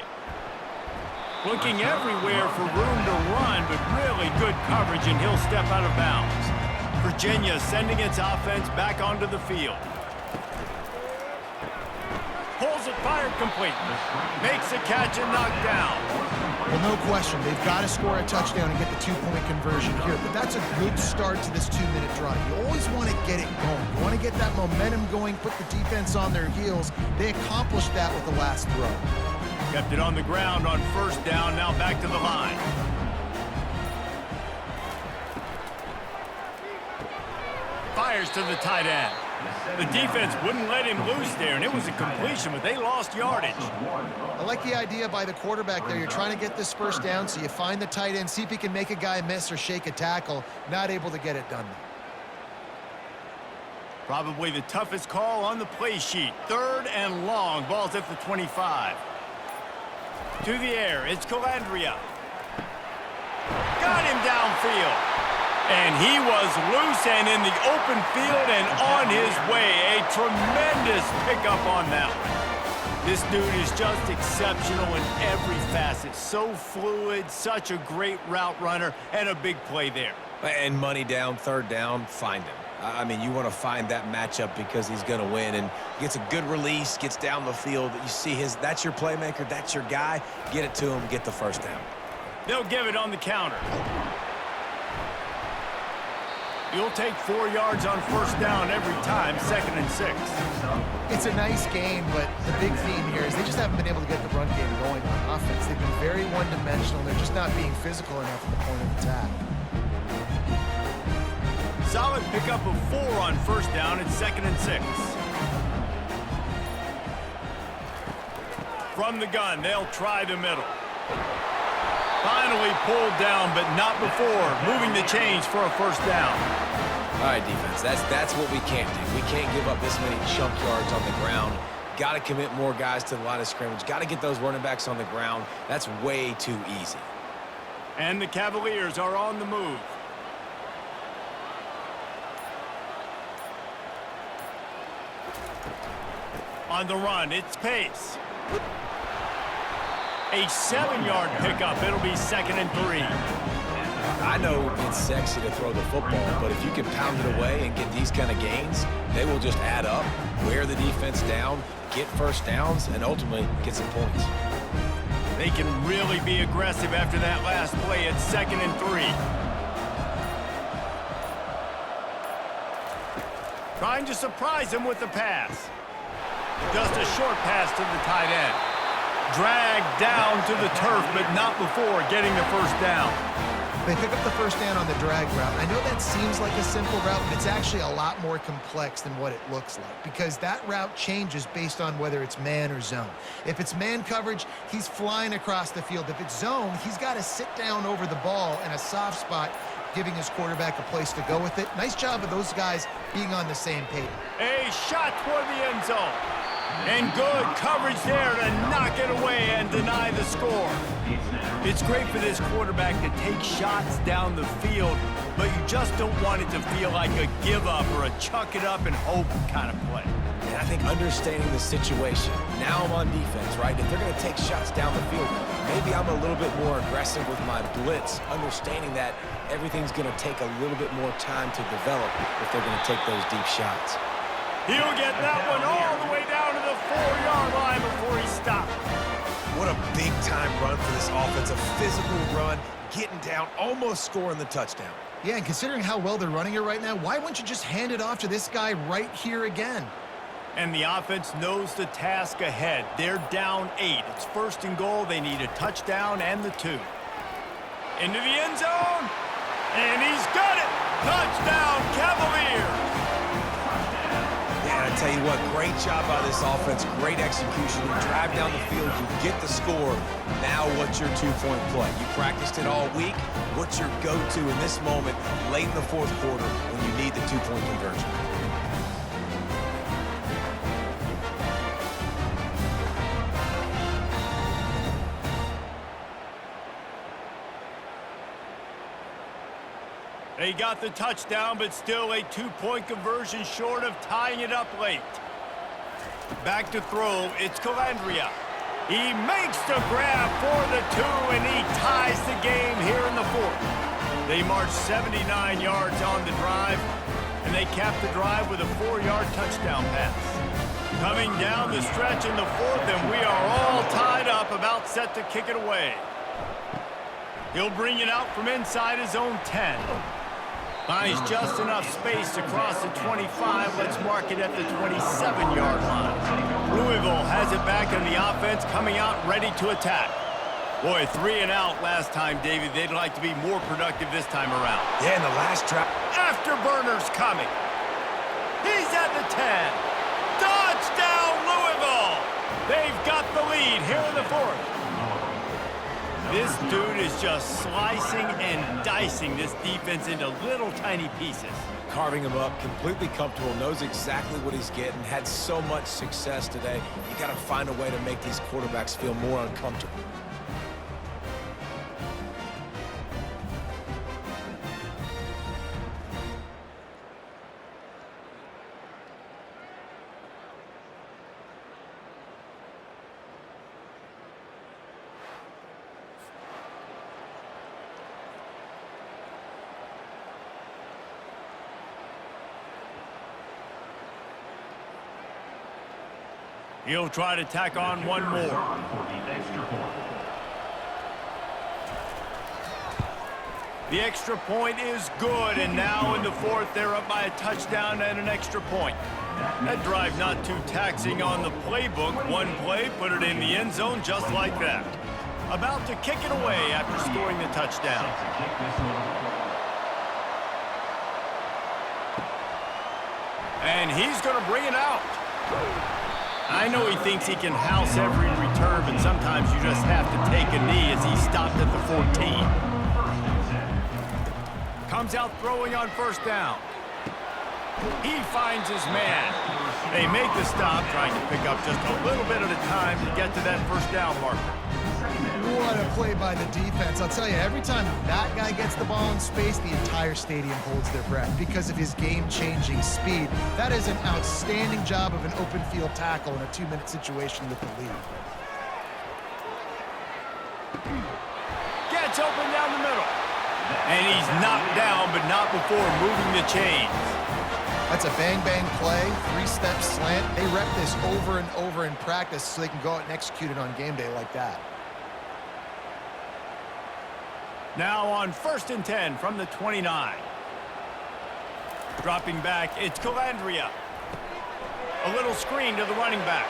Looking everywhere for room to run, but really good coverage, and he'll step out of bounds. Virginia sending its offense back onto the field. Pulls it, fired complete. Makes a catch and knocked down. Well, no question. They've got to score a touchdown and get the two-point conversion here, but that's a good start to this two-minute drive. You always want to get it going. You want to get that momentum going, put the defense on their heels. They accomplished that with the last throw. Kept it on the ground on first down, now back to the line. Fires to the tight end. The defense wouldn't let him loose there, and it was a completion, but they lost yardage. I like the idea by the quarterback there. You're trying to get this first down, so you find the tight end, see if he can make a guy miss or shake a tackle. Not able to get it done. Probably the toughest call on the play sheet. Third and long. Ball's at the 25. To the air, it's Calandria. Got him downfield. And he was loose and in the open field and on his way. A tremendous pickup on that one. This dude is just exceptional in every facet. So fluid, such a great route runner, and a big play there. And money down, third down, find him. I mean, you want to find that matchup because he's going to win, and gets a good release, gets down the field. You see that's your playmaker, that's your guy. Get it to him, get the first down. They'll give it on the counter. You'll take 4 yards on first down every time, 2nd and 6. It's a nice game, but the big theme here is they just haven't been able to get the run game going on offense. They've been very one-dimensional. They're just not being physical enough at the point of attack. Solid pickup of 4 on first down. It's 2nd and 6. From the gun, they'll try the middle. Finally pulled down, but not before moving the chains for a first down. All right, defense, that's what we can't do. We can't give up this many chunk yards on the ground. Got to commit more guys to the line of scrimmage. Got to get those running backs on the ground. That's way too easy. And the Cavaliers are on the move. On the run, it's Pace. A 7-yard pickup. It'll be 2nd and 3. I know it's sexy to throw the football, but if you can pound it away and get these kind of gains, they will just add up, wear the defense down, get first downs, and ultimately get some points. They can really be aggressive after that last play at 2nd and 3. Trying to surprise him with the pass. Just a short pass to the tight end. Dragged down to the turf, but not before getting the first down. They pick up the first down on the drag route. I know that seems like a simple route, but it's actually a lot more complex than what it looks like, because that route changes based on whether it's man or zone. If it's man coverage, he's flying across the field. If it's zone, he's got to sit down over the ball in a soft spot, giving his quarterback a place to go with it. Nice job of those guys being on the same page. A shot toward the end zone. And good coverage there to knock it away and deny the score. It's great for this quarterback to take shots down the field, but you just don't want it to feel like a give up or a chuck it up and hope kind of play. And I think understanding the situation, now I'm on defense, right? If they're going to take shots down the field, maybe I'm a little bit more aggressive with my blitz, understanding that everything's going to take a little bit more time to develop if they're going to take those deep shots. He'll get that one all the way down to the 4-yard line before he stopped. What a big-time run for this offense, a physical run, getting down, almost scoring the touchdown. Yeah, and considering how well they're running it right now, why wouldn't you just hand it off to this guy right here again? And the offense knows the task ahead. They're down 8. It's 1st and goal. They need a touchdown and the 2. Into the end zone. And he's got it. Touchdown, Cavaliers. Yeah, I tell you what, great job by this offense. Great execution. You drive down the field, you get the score. Now what's your two-point play? You practiced it all week. What's your go-to in this moment late in the 4th quarter when you need the two-point conversion? They got the touchdown, but still a 2-point conversion short of tying it up late. Back to throw, it's Calandria. He makes the grab for the 2, and he ties the game here in the 4th. They march 79 yards on the drive, and they cap the drive with a 4-yard touchdown pass. Coming down the stretch in the 4th, and we are all tied up, about set to kick it away. He'll bring it out from inside his own 10. Finds just enough space to cross the 25. Let's mark it at the 27-yard line. Louisville has it back in the offense, coming out ready to attack. Boy, 3 and out last time, David. They'd like to be more productive this time around. Yeah, in the last drive. Afterburner's coming. He's at the 10. Touchdown, Louisville! They've got the lead here in the 4th. This dude is just slicing and dicing this defense into little tiny pieces. Carving him up, completely comfortable, knows exactly what he's getting, had so much success today. You got to find a way to make these quarterbacks feel more uncomfortable. He'll try to tack on one more. The extra point is good, and now in the 4th, they're up by a touchdown and an extra point. That drive not too taxing on the playbook. One play, put it in the end zone just like that. About to kick it away after scoring the touchdown. And he's going to bring it out. I know he thinks he can house every return, but sometimes you just have to take a knee as he stopped at the 14. Comes out throwing on 1st down. He finds his man. They make the stop, trying to pick up just a little bit at a time to get to that 1st down marker. What a play by the defense. I'll tell you, every time that guy gets the ball in space, the entire stadium holds their breath because of his game-changing speed. That is an outstanding job of an open field tackle in a 2-minute situation with the lead. Gets open down the middle. And he's knocked down, but not before moving the chains. That's a bang-bang play, 3-step slant. They rep this over and over in practice so they can go out and execute it on game day like that. Now on 1st and 10 from the 29. Dropping back, it's Calandria. A little screen to the running back.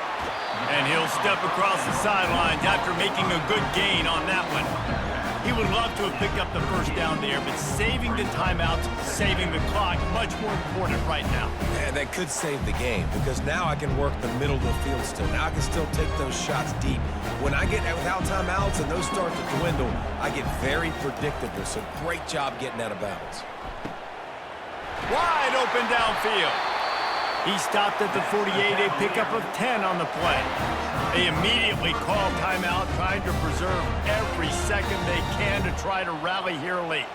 And he'll step across the sidelines after making a good gain on that one. He would love to have picked up the first down there, but saving the timeouts, saving the clock, much more important right now. And that could save the game, because now I can work the middle of the field still. Now I can still take those shots deep. When I get without timeouts and those start to dwindle, I get very predictable. So great job getting out of bounds. Wide open downfield. He stopped at the 48, a pickup of 10 on the play. They immediately call timeout, trying to preserve every second they can to try to rally here late.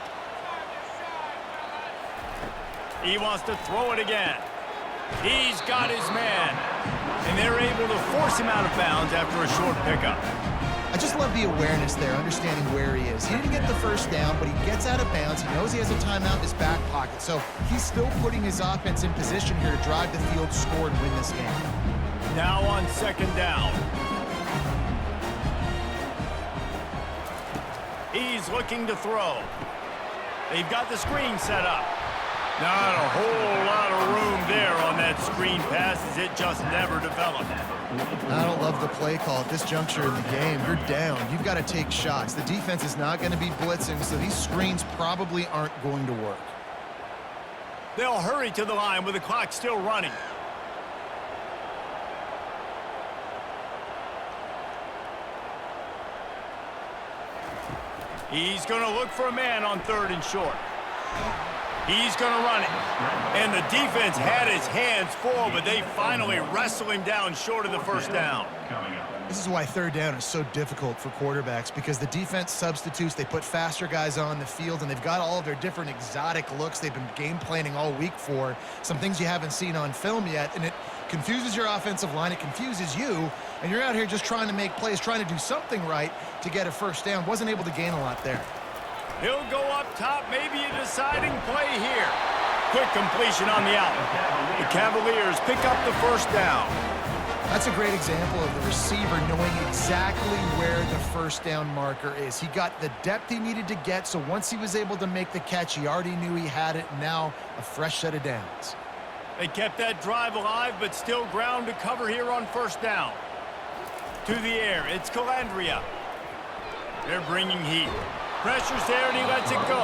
He wants to throw it again. He's got his man. And they're able to force him out of bounds after a short pickup. I just love the awareness there, understanding where he is. He didn't get the first down, but he gets out of bounds. He knows he has a timeout in his back pocket. So he's still putting his offense in position here to drive the field, score, and win this game. Now on second down. He's looking to throw. They've got the screen set up. Not a whole lot of room there on that screen pass, as it just never developed. I don't love the play call at this juncture in the game. You're down. You've got to take shots. The defense is not going to be blitzing, so these screens probably aren't going to work. They'll hurry to the line with the clock still running. He's going to look for a man on third and short. He's going to run it. And the defense had his hands full, but they finally wrestle him down short of the first down. This is why third down is so difficult for quarterbacks, because the defense substitutes. They put faster guys on the field, and they've got all of their different exotic looks they've been game planning all week for, some things you haven't seen on film yet, and it confuses your offensive line. It confuses you, and you're out here just trying to make plays, trying to do something right to get a first down. Wasn't able to gain a lot there. He'll go up top, maybe a deciding play here. Quick completion on the out. The Cavaliers pick up the first down. That's a great example of the receiver knowing exactly where the first down marker is. He got the depth he needed to get, so once he was able to make the catch, he already knew he had it. Now a fresh set of downs. They kept that drive alive, but still ground to cover here on first down. To the air, it's Calandria. They're bringing heat. Pressure's there, and he lets it go.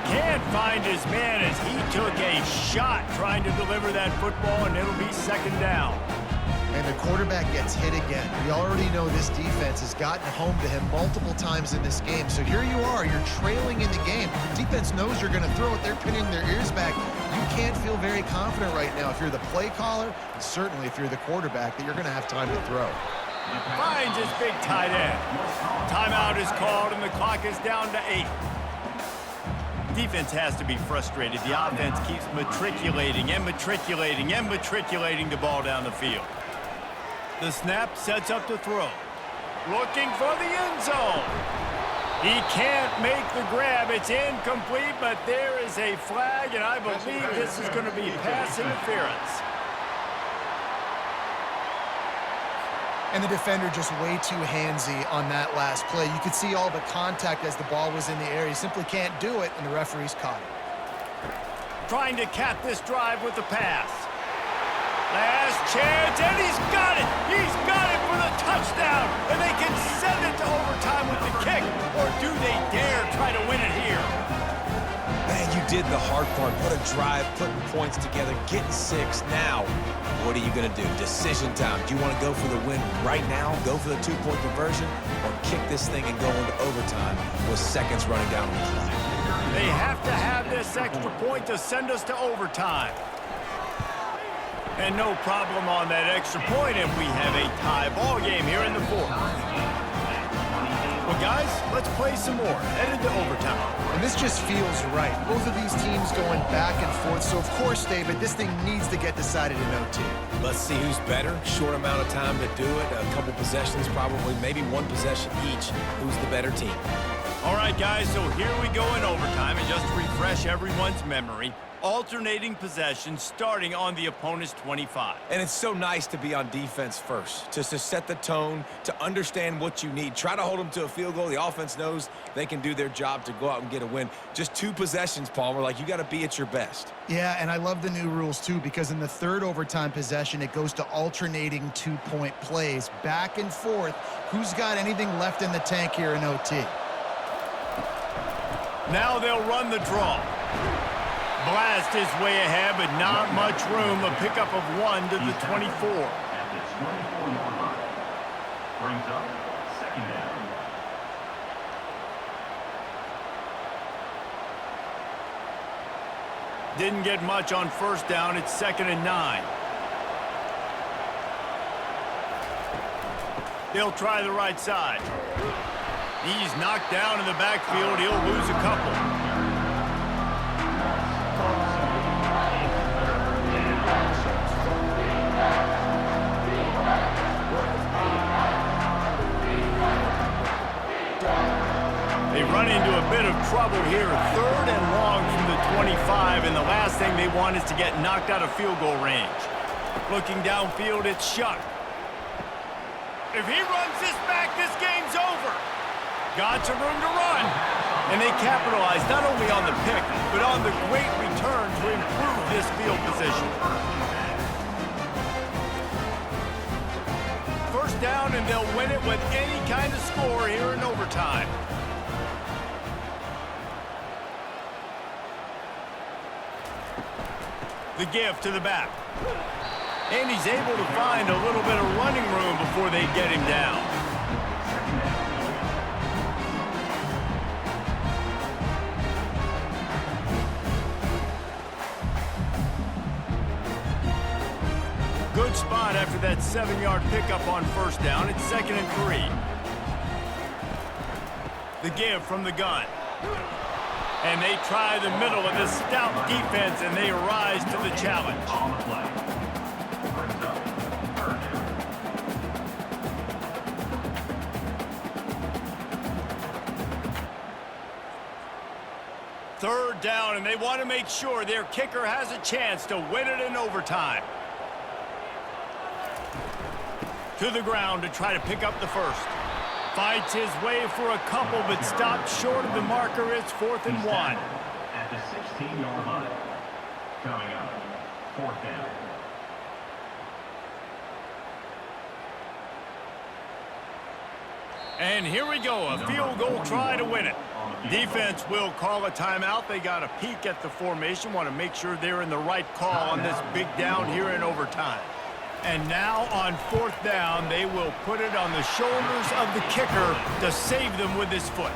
Can't find his man as he took a shot trying to deliver that football, and it'll be second down. And the quarterback gets hit again. We already know this defense has gotten home to him multiple times in this game. So here you are, you're trailing in the game. Defense knows you're going to throw it. They're pinning their ears back. You can't feel very confident right now if you're the play caller, and certainly if you're the quarterback, that you're going to have time to throw. Finds his big tight end. Timeout is called, and the clock is down to 8. Defense has to be frustrated. The offense keeps matriculating and matriculating and matriculating the ball down the field. The snap sets up to throw. Looking for the end zone. He can't make the grab. It's incomplete, but there is a flag, and I believe this is going to be pass interference. And the defender just way too handsy on that last play. You could see all the contact as the ball was in the air. He simply can't do it, and the referee's caught it. Trying to cap this drive with the pass. Last chance, and he's got it! He's got it for the touchdown! And they can send it to overtime with the kick, or do they dare try to win it here? Man, you did the hard part. What a drive, putting points together, getting 6. Now, what are you going to do? Decision time. Do you want to go for the win right now, go for the 2-point conversion, or kick this thing and go into overtime with seconds running down on the clock? They have to have this extra point to send us to overtime. And no problem on that extra point if we have a tie ball game here in the 4th. Well, guys, let's play some more. Headed to overtime. And this just feels right. Both of these teams going back and forth. So, of course, David, this thing needs to get decided in OT. Let's see who's better. Short amount of time to do it. A couple possessions, probably maybe one possession each. Who's the better team? All right, guys, so here we go in overtime. And just to refresh everyone's memory, alternating possessions starting on the opponent's 25. And it's so nice to be on defense first, just to set the tone, to understand what you need. Try to hold them to a field goal. The offense knows they can do their job to go out and get a win. Just 2 possessions, Palmer. Like, you got to be at your best. Yeah, and I love the new rules, too, because in the third overtime possession, it goes to alternating 2-point plays, back and forth. Who's got anything left in the tank here in OT? Now they'll run the draw. Blast is way ahead, but not much room. A pickup of 1 to the 24. At the 24-yard line. Brings up second down. Didn't get much on first down. It's 2nd and 9. They'll try the right side. He's knocked down in the backfield. He'll lose a couple. They run into a bit of trouble here. 3rd and long from the 25, and the last thing they want is to get knocked out of field goal range. Looking downfield, it's Shuck. If he runs this back, this game's over. Got some room to run. And they capitalize not only on the pick, but on the great return to improve this field position. First down, and they'll win it with any kind of score here in overtime. The give to the back. And he's able to find a little bit of running room before they get him down. Good spot after that 7-yard pickup on first down. It's 2nd and 3. The give from the gun. And they try the middle of this stout defense, and they rise to the challenge. On the play. Brings up third down. Third down, and they want to make sure their kicker has a chance to win it in overtime. To the ground to try to pick up the first. Fights his way for a couple, but stops short of the marker. It's 4th and 1. At the 16-yard line. Coming up, 4th down. And here we go, a field goal try to win it. Defense will call a timeout. They got a peek at the formation, want to make sure they're in the right call on this big down here in overtime. And now on 4th down, they will put it on the shoulders of the kicker to save them with his foot.